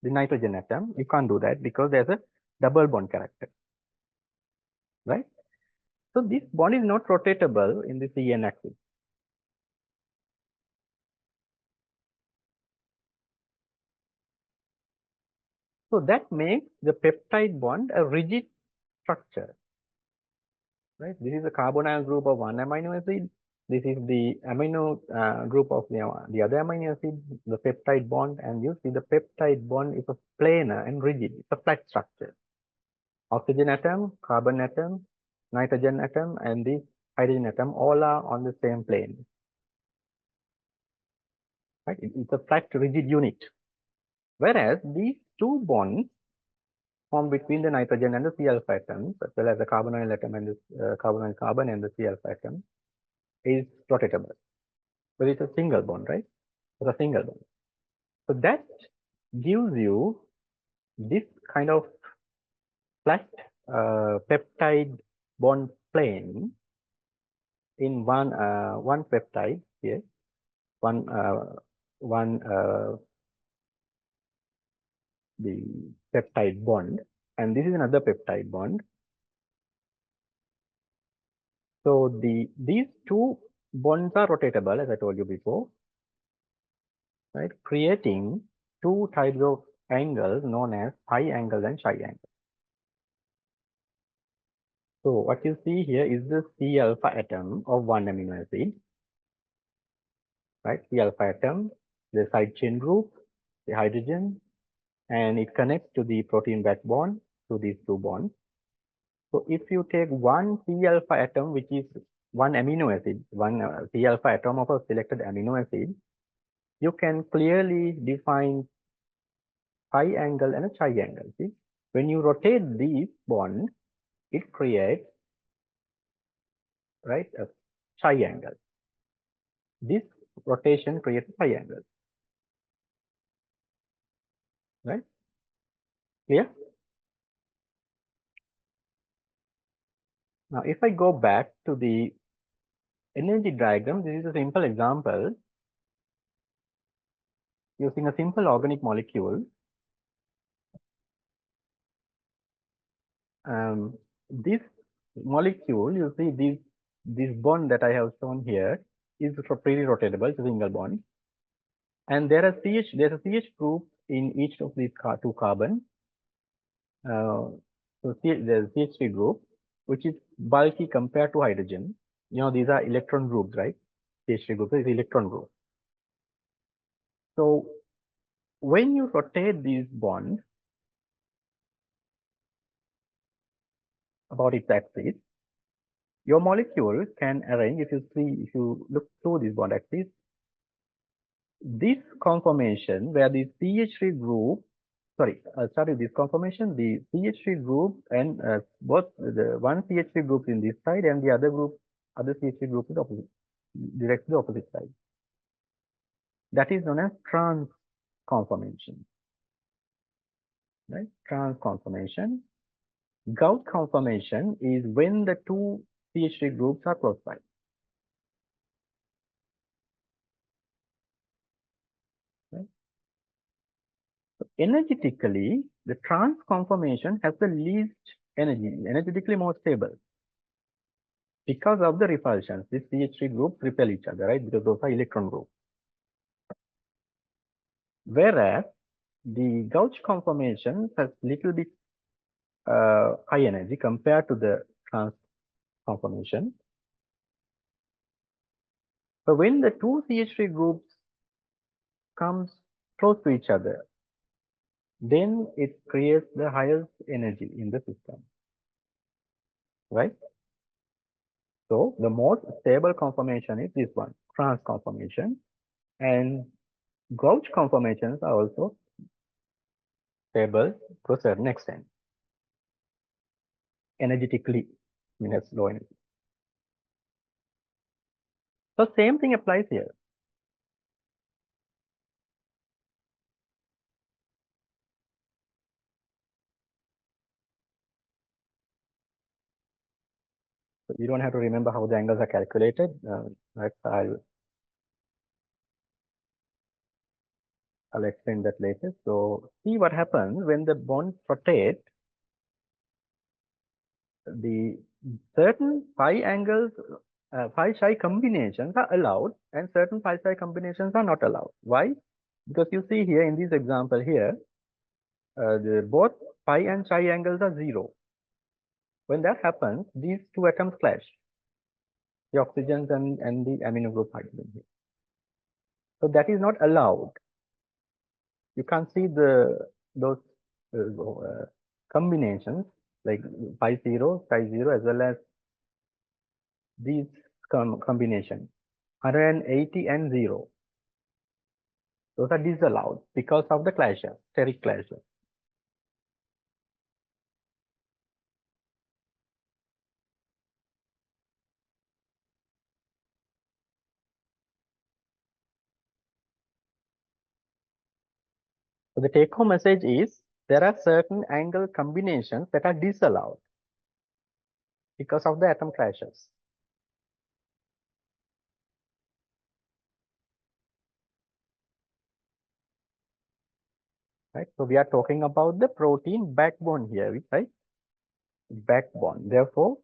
[SPEAKER 1] the nitrogen atom, you can't do that because there's a double bond character, right? So this bond is not rotatable in the CN axis. So that makes the peptide bond a rigid structure, right? This is a carbonyl group of one amino acid. This is the amino group of the other amino acid, the peptide bond, and you see the peptide bond is a planar and rigid. It's a flat structure. Oxygen atom, carbon atom, nitrogen atom, and the hydrogen atom all are on the same plane. Right? It's a flat rigid unit. Whereas these two bonds formed between the nitrogen and the C alpha atoms, as well as the carbonyl atom and the carbonyl carbon and the C alpha atom, is rotatable. But it's a single bond, right? It's a single bond. So that gives you this kind of flat peptide bond plane in one peptide here, one the peptide bond, and this is another peptide bond. So these two bonds are rotatable, as I told you before, right? Creating two types of angles known as pi angles and chi angles. So what you see here is the C alpha atom of one amino acid, right? C alpha atom, the side chain group, the hydrogen, and it connects to the protein backbone to these two bonds. So if you take one C alpha atom, which is one amino acid, one C alpha atom of a selected amino acid, you can clearly define pi angle and a chi angle. See, when you rotate these bonds, it creates, right, a chi angle. This rotation creates a pi angle, right? Clear? Now, if I go back to the energy diagram, this is a simple example using a simple organic molecule. This molecule, you see this bond that I have shown here is pretty rotatable, it's a single bond. And there's a CH group in each of these two carbon. So there's CH3 group, which is bulky compared to hydrogen. You know, these are electron groups, right? CH3 group is electron group. So when you rotate these bonds about its axis, your molecule can arrange, if you look through this bond axis, this conformation where the CH3 group, sorry, I'll start with this conformation, the CH3 group and both the one CH3 group in this side and the other CH3 group is opposite, directly opposite side. That is known as trans conformation, right? Trans conformation. Gauss conformation is when the two CH3 groups are close by. Right? So energetically, the trans conformation has the least energy, energetically more stable. Because of the repulsions, these CH3 groups repel each other, right? Because those are electron groups. Whereas the gauge conformation has little bit high energy compared to the trans conformation. So when the two CH3 groups comes close to each other, then it creates the highest energy in the system, right? So the most stable conformation is this one, trans conformation, and gauge conformations are also stable to a certain extent, energetically, I mean, it's low energy. So same thing applies here. So you don't have to remember how the angles are calculated. Right? I'll explain that later. So see what happens when the bonds rotate. The certain pi angles, pi chi combinations are allowed, and certain pi chi combinations are not allowed. Why? Because you see here in this example here, both pi and chi angles are 0. When that happens, these two atoms clash, the oxygens and the amino group hydrogen here. So that is not allowed. You can't see those combinations like pi 0, chi 0, as well as these combination 180 and 0. Those are disallowed because of the clashes, steric clashes. So the take-home message is there are certain angle combinations that are disallowed because of the atom clashes. right? So we are talking about the protein backbone here, right? Backbone. Therefore,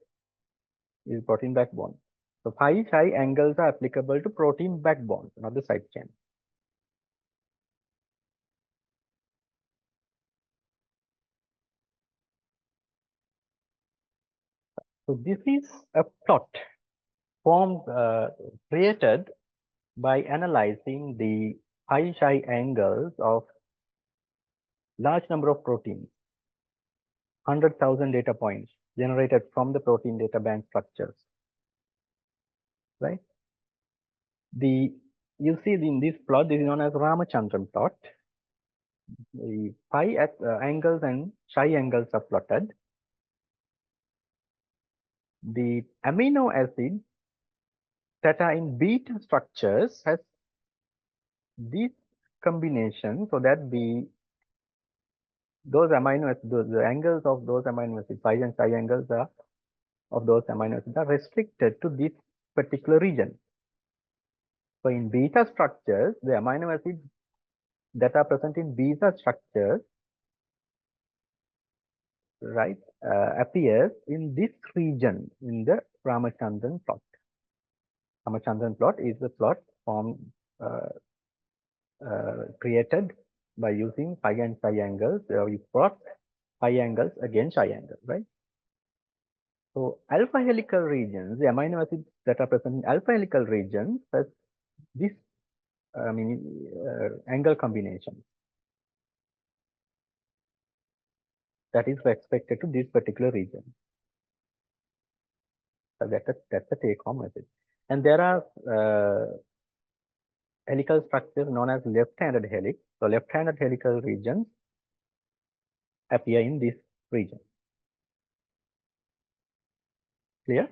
[SPEAKER 1] is protein backbone. So phi psi angles are applicable to protein backbone, not the side chain. So this is a plot formed, created by analyzing the phi psi angles of large number of proteins, 100,000 data points generated from the protein data bank structures, right? You see in this plot, this is known as Ramachandran plot. The phi angles and psi angles are plotted. The amino acids that are in beta structures has this combination, so that those amino acids, the angles of those amino acids, phi and psi angles are of those amino acids are restricted to this particular region. So in beta structures, the amino acids that are present in beta structures, right, appears in this region in the Ramachandran plot. Ramachandran plot is the plot formed, created by using phi and psi angles. We plot phi angles against psi angles, right? So alpha helical regions, the amino acids that are present in alpha helical regions has this, angle combination that is expected to this particular region. So that's the take-home message. And there are helical structures known as left-handed helix. So left-handed helical regions appear in this region. Clear?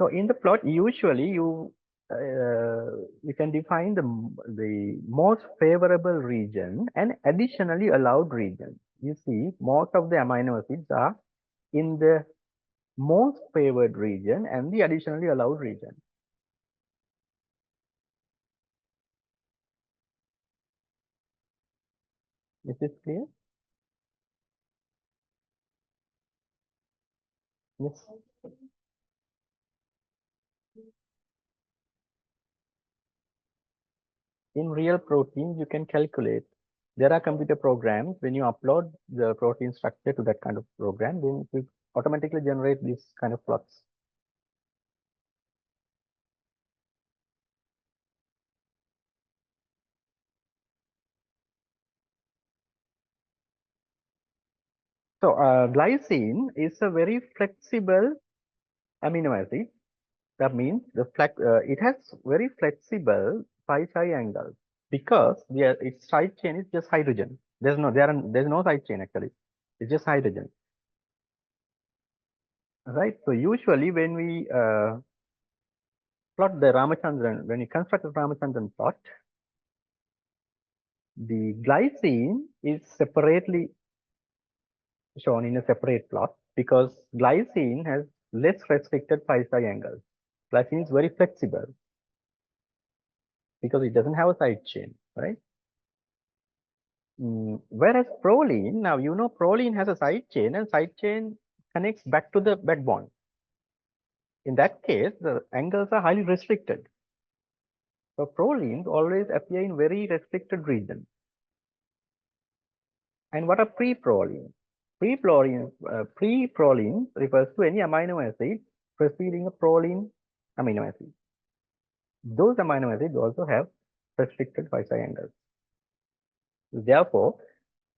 [SPEAKER 1] So in the plot, usually you can define the most favorable region and additionally allowed region. You see, most of the amino acids are in the most favored region and the additionally allowed region. Is this clear? Yes. In real proteins, you can calculate. There are computer programs, when you upload the protein structure to that kind of program, then it will automatically generate this kind of plots. So glycine is a very flexible amino acid. That means it has very flexible pi-psi angles because its side chain is just hydrogen. There's no side chain actually. It's just hydrogen. Right. So usually when we plot the Ramachandran, when we construct the Ramachandran plot, the glycine is separately shown in a separate plot because glycine has less restricted pi-psi angles. Glycine is very flexible because it doesn't have a side chain, right? Whereas proline, now you know proline has a side chain and side chain connects back to the backbone. In that case, the angles are highly restricted. So prolines always appear in very restricted regions. And what are pre-prolines? Pre-prolines refers to any amino acid preceding a proline amino acid. Those amino acids also have restricted pi-psi angles. Therefore,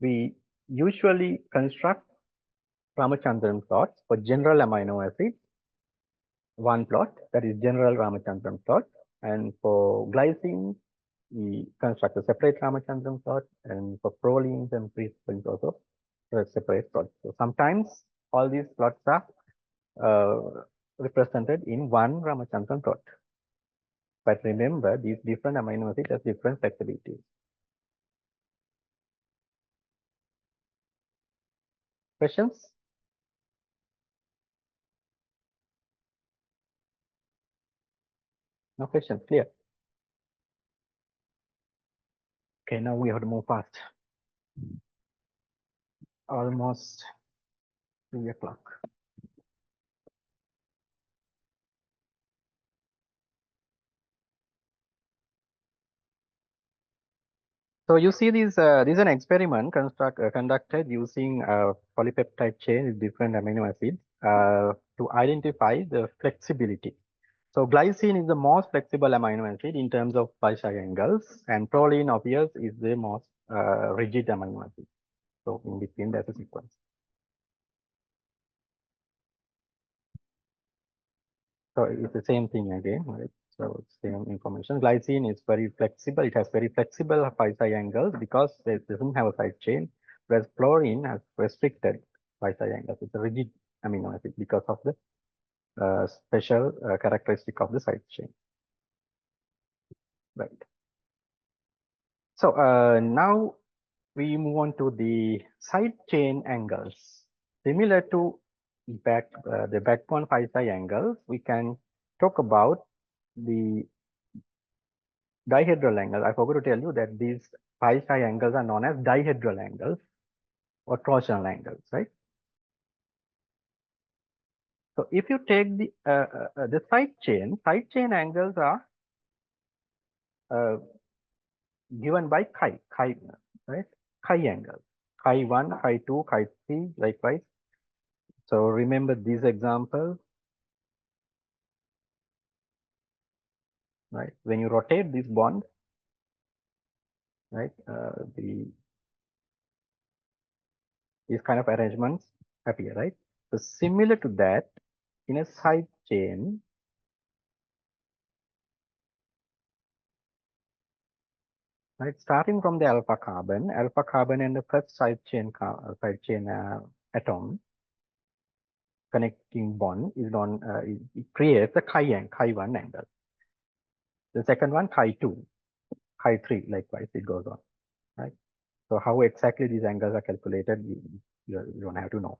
[SPEAKER 1] we usually construct Ramachandran plots for general amino acids, one plot that is general Ramachandran plot, and for glycine we construct a separate Ramachandran plot, and for prolines and pre-prolines also a separate plot. So sometimes all these plots are represented in one Ramachandran plot. But remember, these different amino acids have different flexibilities. Questions? No question, clear. Okay, now we have to move fast. Almost 3 o'clock. So you see this is an experiment conducted using a polypeptide chain with different amino acids to identify the flexibility. So glycine is the most flexible amino acid in terms of pi psi angles, and proline obvious is the most rigid amino acid. So in between there's a sequence. So it's the same thing again, right? So same information. Glycine is very flexible. It has very flexible pi psi angles because it doesn't have a side chain, whereas fluorine has restricted pi psi angles. It's a rigid amino acid because of the special characteristic of the side chain. Right. So now we move on to the side chain angles. Similar to the backbone pi psi angles, we can talk about the dihedral angles. I forgot to tell you that these pi psi angles are known as dihedral angles or torsional angles, right? So if you take the side chain angles are given by chi, right? Chi angles, chi 1, chi 2, chi 3, likewise. So remember these examples, right? When you rotate this bond, right, these kind of arrangements appear, right? So similar to that, in a side chain, right, starting from the alpha carbon and the first side chain atom connecting bond is on it creates the chi 1 angle. The second one chi 2, chi 3, likewise it goes on, right? So how exactly these angles are calculated, you don't have to know.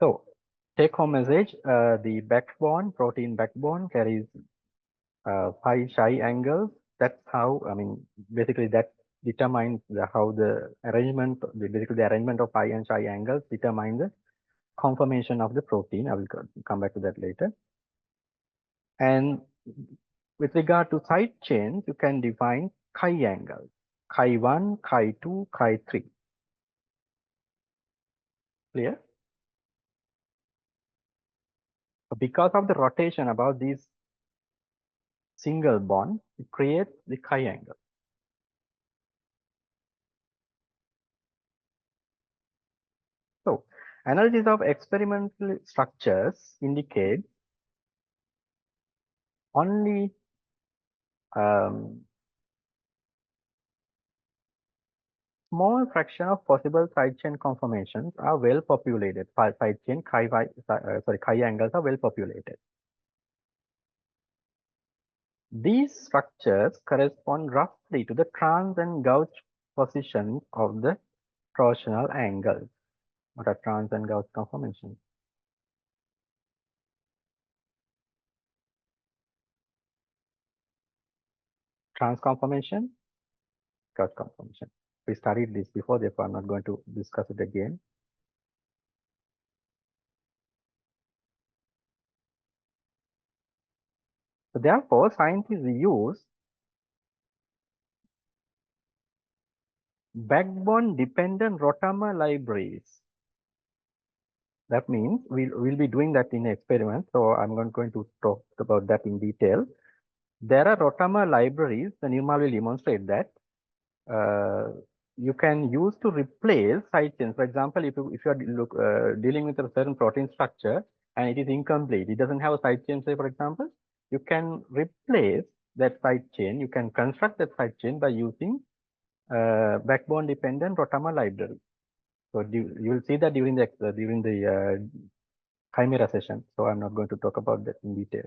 [SPEAKER 1] So take home message, the backbone, protein backbone carries pi psi angles. That's how, I mean, basically that determines how the arrangement, basically the arrangement of pi and psi angles determine the conformation of the protein. I will come back to that later. And with regard to side chains, you can define chi angles, chi 1, chi 2, chi 3. Clear? Because of the rotation about these single bond, it creates the chi angle. So analysis of experimental structures indicate only small fraction of possible side chain conformations are well populated. Side chain chi angles are well populated. These structures correspond roughly to the trans and gauge positions of the torsional angles. What are trans and gauge conformations? Trans conformation, gauge conformation. We studied this before, therefore I'm not going to discuss it again. So therefore, scientists use backbone dependent rotamer libraries. That means we'll be doing that in experiment. So I'm not going to talk about that in detail. There are rotamer libraries, and Nirmal will demonstrate that you can use to replace side chains. For example, if you are dealing with a certain protein structure and it is incomplete, it doesn't have a side chain, say for example, you can replace that side chain. You can construct that side chain by using backbone dependent rotamer library. So you will see that during the chimera session. So I'm not going to talk about that in detail.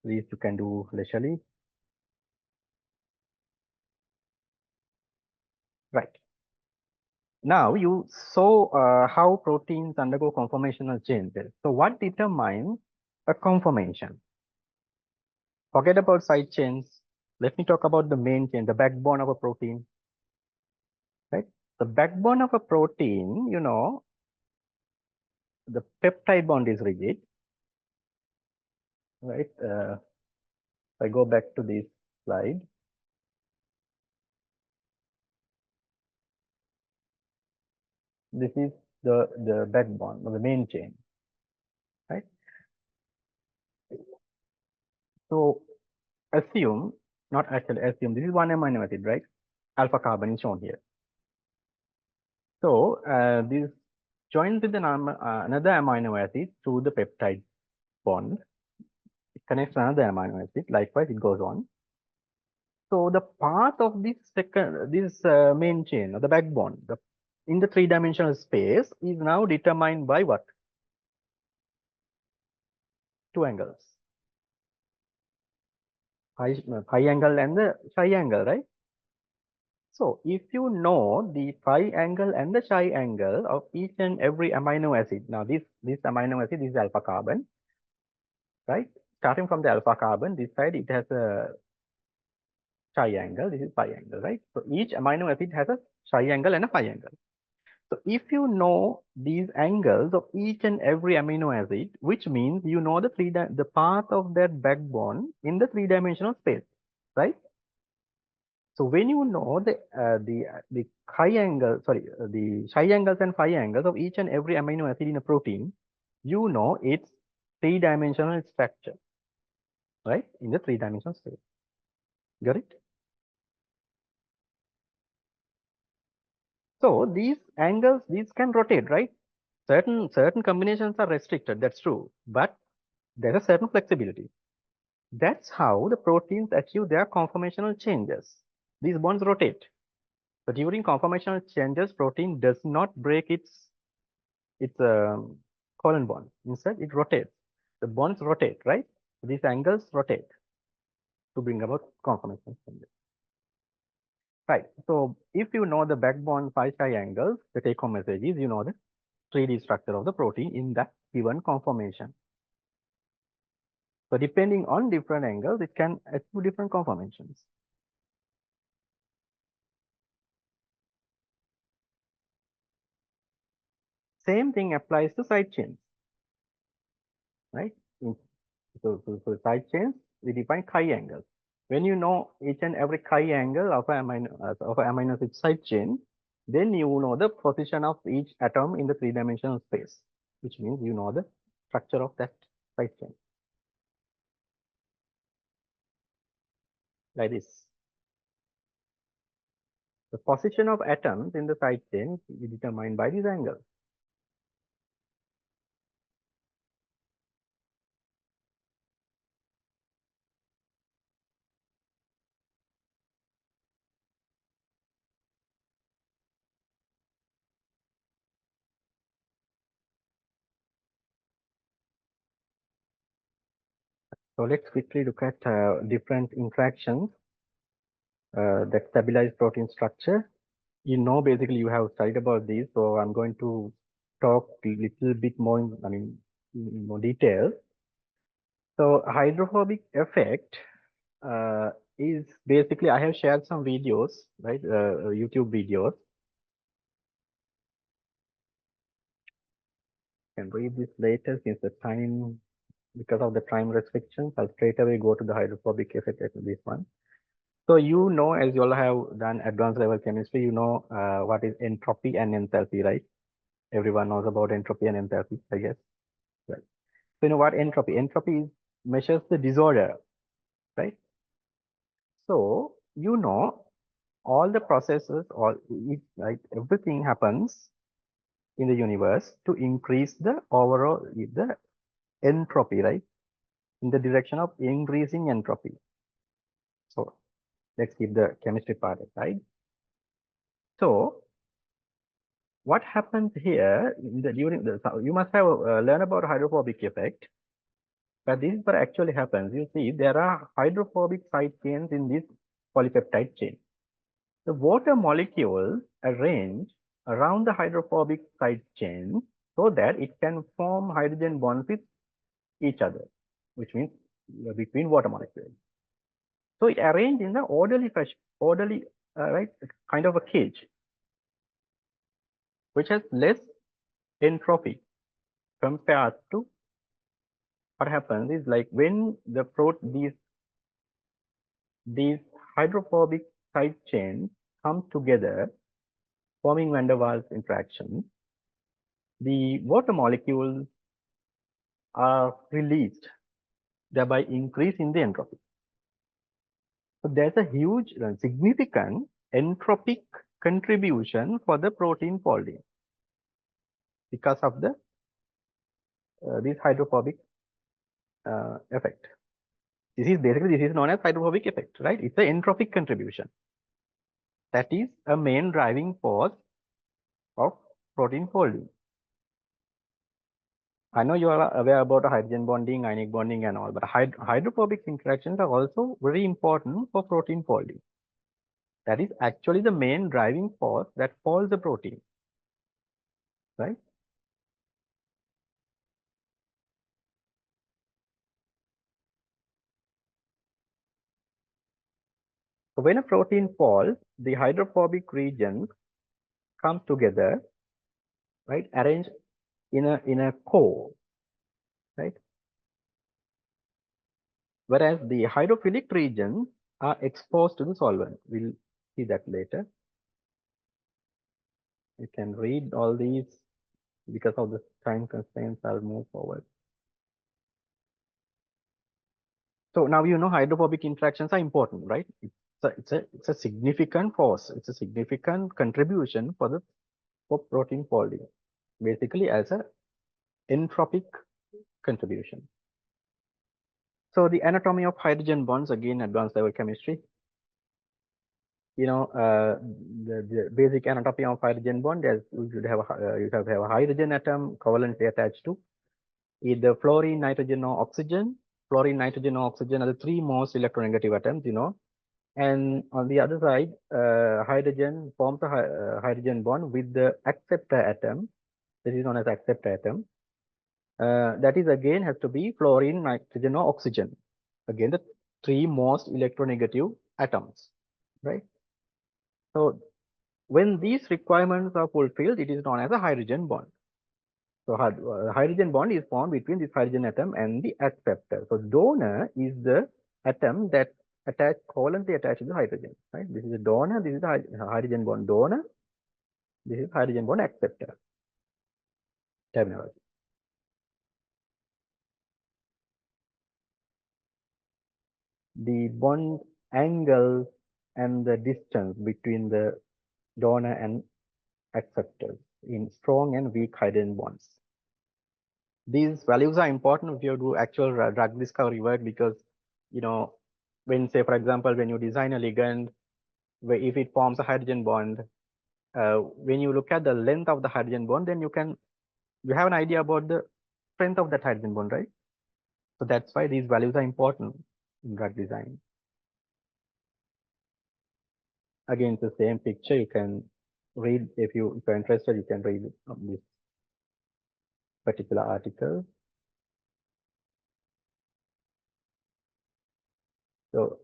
[SPEAKER 1] These you can do leisurely. Right. Now you saw how proteins undergo conformational changes. So what determines a conformation. Forget about side chains. Let me talk about the main chain, the backbone of a protein. Right? The backbone of a protein, the peptide bond is rigid. Right? If I go back to this slide. This is the backbone or the main chain. Right? So assume, not actually assume, this is one amino acid, right? Alpha carbon is shown here. So this joins with another amino acid through the peptide bond. It connects another amino acid. Likewise, it goes on. So the path of this main chain or the backbone, in the three-dimensional space, is now determined by what? Two angles, phi angle and the psi angle, right? So if you know the phi angle and the psi angle of each and every amino acid, now this amino acid is alpha carbon, right? Starting from the alpha carbon, this side it has a psi angle, this is phi angle, right? So each amino acid has a psi angle and a phi angle. So if you know these angles of each and every amino acid, which means you know the path of that backbone in the three-dimensional space, right? So when you know the high angle, sorry, the psi angles and phi angles of each and every amino acid in a protein, you know its three-dimensional structure, right? In the three-dimensional space. Got it? So these angles, these can rotate, right? Certain combinations are restricted, that's true, but there's a certain flexibility. That's how the proteins achieve their conformational changes. These bonds rotate. So during conformational changes, protein does not break its covalent bond. Instead, it rotates. The bonds rotate, right? These angles rotate to bring about conformational changes. Right. So if you know the backbone phi psi angles, the take-home message is you know the 3D structure of the protein in that given conformation. So depending on different angles, it can achieve different conformations. Same thing applies to side chains, right? So side chains, we define chi angles. When you know each and every chi angle of an amino acid side chain, then you know the position of each atom in the three-dimensional space, which means you know the structure of that side chain. Like this. The position of atoms in the side chain is determined by these angles. So let's quickly look at different interactions that stabilize protein structure. You know, basically you have studied about this, so I'm going to talk a little bit more in more detail. So hydrophobic effect is basically, I have shared some videos, right? YouTube videos. You can read this later since the time, because of the time restrictions, I'll straight away go to the hydrophobic effect at this one. So you know, as you all have done advanced level chemistry, you know what is entropy and enthalpy, right? Everyone knows about entropy and enthalpy, I guess. Right. So you know what entropy? Entropy measures the disorder, right? So you know all the processes, right, everything happens in the universe to increase the overall the entropy, right? In the direction of increasing entropy. So let's keep the chemistry part aside. So what happens here during the, you must have learned about hydrophobic effect, but this is what actually happens. You see, there are hydrophobic side chains in this polypeptide chain. The water molecules arrange around the hydrophobic side chain so that it can form hydrogen bonds with each other. which means between water molecules. So it arranged in the orderly fashion, orderly, right, kind of a cage, which has less entropy compared to what happens is like when these hydrophobic side chains come together, forming van der Waals interaction, the water molecules are released, thereby increasing the entropy. So there's a huge, significant entropic contribution for the protein folding because of this hydrophobic effect. This is known as hydrophobic effect, right? It's an entropic contribution. That is a main driving force of protein folding. I know you are aware about hydrogen bonding, ionic bonding and all, but hydrophobic interactions are also very important for protein folding. That is actually the main driving force that folds the protein, right? So when a protein falls, the hydrophobic regions come together, right? Arranged in a core, right? Whereas the hydrophilic regions are exposed to the solvent. We'll see that later. You can read all these. Because of the time constraints, I'll move forward. So now you know hydrophobic interactions are important, right? It's a significant force. It's a significant contribution for protein folding, basically as a entropic contribution. So the anatomy of hydrogen bonds, again, advanced level chemistry. You know, the basic anatomy of hydrogen bond is you should have you have a hydrogen atom covalently attached to either fluorine, nitrogen, or oxygen. Fluorine, nitrogen, or oxygen are the three most electronegative atoms, you know. And on the other side, hydrogen forms a hydrogen bond with the acceptor atom. This is known as acceptor atom. That is again has to be fluorine, nitrogen, or oxygen. Again, the three most electronegative atoms, right? So when these requirements are fulfilled, it is known as a hydrogen bond. So hydrogen bond is formed between this hydrogen atom and the acceptor. So donor is the atom that covalently attached to the hydrogen, right? This is a donor, this is the hydrogen bond donor, this is hydrogen bond acceptor terminology. The bond angle and the distance between the donor and acceptors in strong and weak hydrogen bonds. These values are important if you do actual drug discovery work because, you know, when say, for example, when you design a ligand, where if it forms a hydrogen bond, when you look at the length of the hydrogen bond, then you have an idea about the strength of that hydrogen bond, right? So that's why these values are important in drug design. Again, it's the same picture. You can read if you're interested. You can read this particular article. So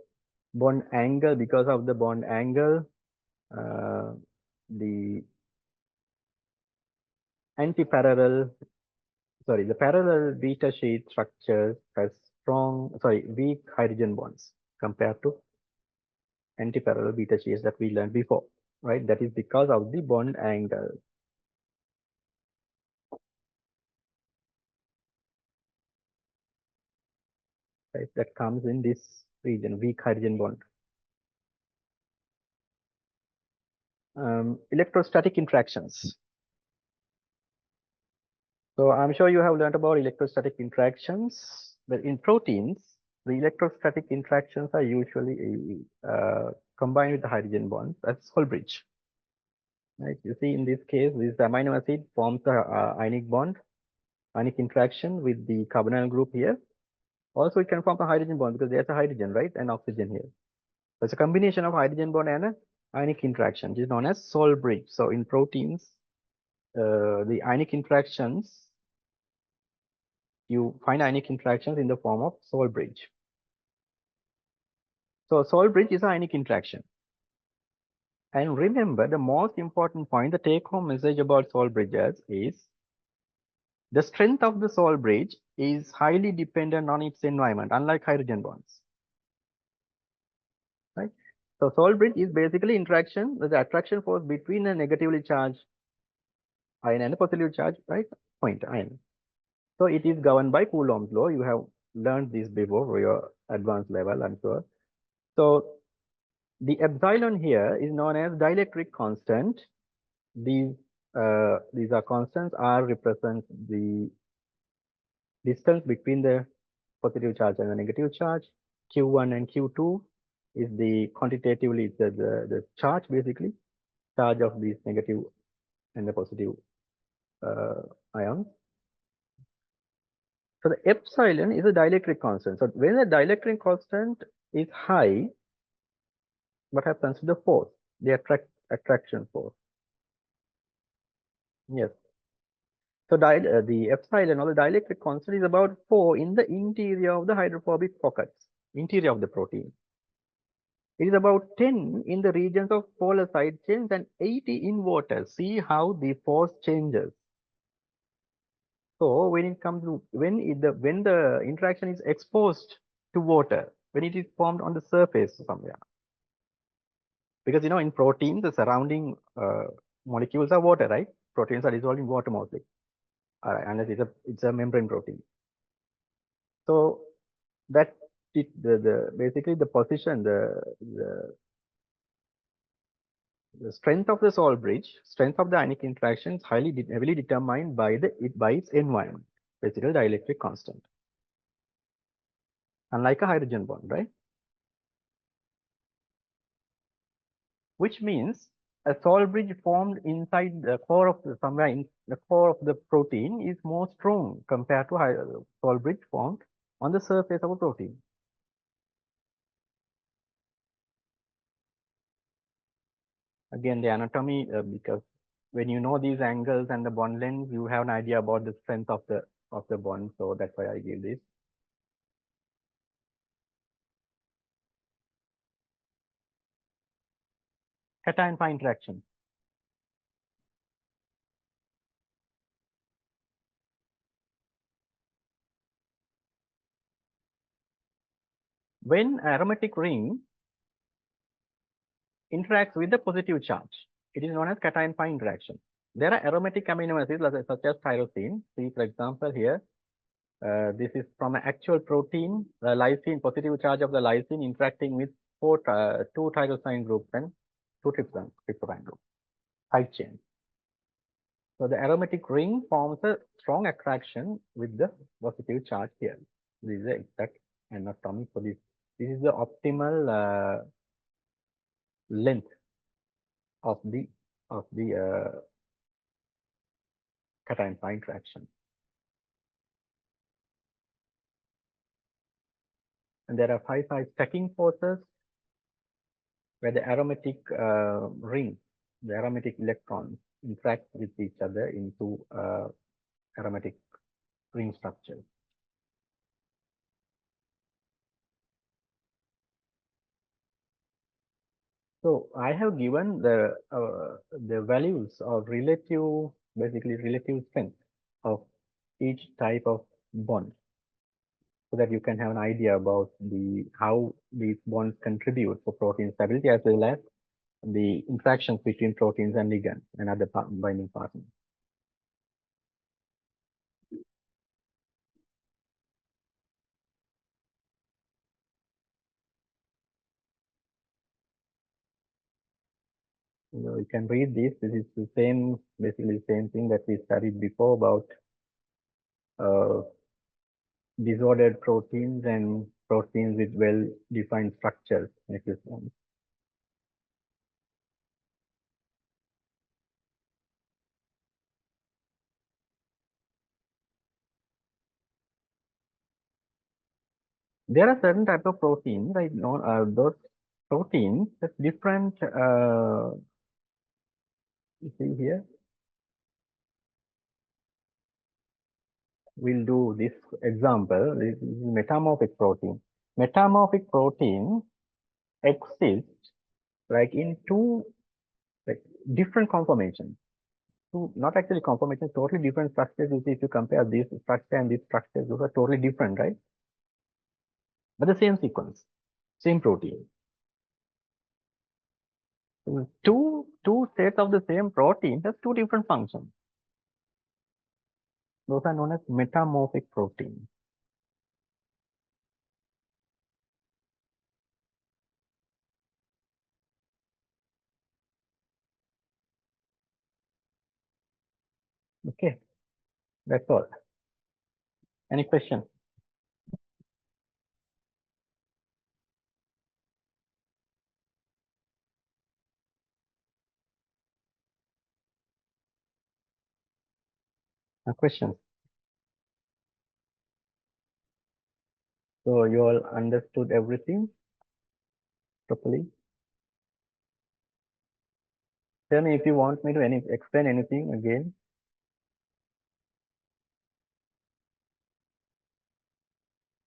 [SPEAKER 1] bond angle, because of the bond angle, the the parallel beta sheet structures has weak hydrogen bonds compared to antiparallel beta sheets that we learned before, right? That is because of the bond angle. Right, that comes in this region, weak hydrogen bond. Electrostatic interactions. So I'm sure you have learned about electrostatic interactions, but in proteins, the electrostatic interactions are usually combined with the hydrogen bonds as Hull bridge. Right? You see, in this case, this amino acid forms the ionic bond, ionic interaction with the carbonyl group here. Also, it can form a hydrogen bond because there's a hydrogen, right, and oxygen here. So it's a combination of hydrogen bond and a ionic interaction, which is known as Sol bridge. So in proteins, the ionic interactions you find ionic interactions in the form of Soul bridge. So Soul bridge is an ionic interaction. And remember, the most important point, the take-home message about Soul bridges is the strength of the Soul bridge is highly dependent on its environment, unlike hydrogen bonds. Right? So Soul bridge is basically interaction with the attraction force between a negatively charged ion and a positively charged point ion. So it is governed by Coulomb's law. You have learned this before for your advanced level, I'm sure. So the epsilon here is known as dielectric constant. These are constants. R represents the distance between the positive charge and the negative charge. Q1 and Q2 is the quantitatively the charge, basically charge of these negative and the positive ions. So the epsilon is a dielectric constant. So when the dielectric constant is high, what happens to the force? The attraction force. Yes. So the epsilon or the dielectric constant is about 4 in the interior of the hydrophobic pockets, interior of the protein. It is about 10 in the regions of polar side chains and 80 in water. See how the force changes. So when it comes to when the interaction is exposed to water, when it is formed on the surface somewhere, because in protein the surrounding molecules are water, right? Proteins are dissolved in water mostly, unless it's a membrane protein. So that basically the position, the strength of the Soul bridge, strength of the ionic interaction is heavily determined by its environment, basically dielectric constant. Unlike a hydrogen bond, right? Which means a Soul bridge formed inside the core of somewhere in the core of the protein is more strong compared to Soul bridge formed on the surface of a protein. Again, the anatomy, because when you know these angles and the bond length, you have an idea about the strength of the bond. So that's why I give this. Cation pi interaction. When aromatic ring interacts with the positive charge, it is known as cation pi interaction. There are aromatic amino acids such as tyrosine. See, for example, here, this is from an actual protein, lysine, positive charge of the lysine interacting with two tyrosine groups and two tryptophan groups, side chain. So the aromatic ring forms a strong attraction with the positive charge here. This is the exact anatomy for this. This is the optimal length of the cation pi interaction. And there are 5 stacking forces where the aromatic ring, the aromatic electrons interact with each other into aromatic ring structures. So I have given the values of basically relative strength of each type of bond, so that you can have an idea about how these bonds contribute for protein stability, as well as the interactions between proteins and ligands and other binding partners. You can read this. This is the same, basically the same thing that we studied before about disordered proteins and proteins with well-defined structures. There are certain types of proteins, right? Those proteins have different. You see here. we'll do this example. This is metamorphic protein. Metamorphic protein exists like in two like different conformations. Two, not actually conformations, totally different structures. You see, if you compare this structure and this structure, those are totally different, right? But the same sequence, same protein. Two states of the same protein has two different functions. Those are known as metamorphic proteins. Okay, that's all. Any question? A question? So you all understood everything properly? Tell me if you want me to explain anything again.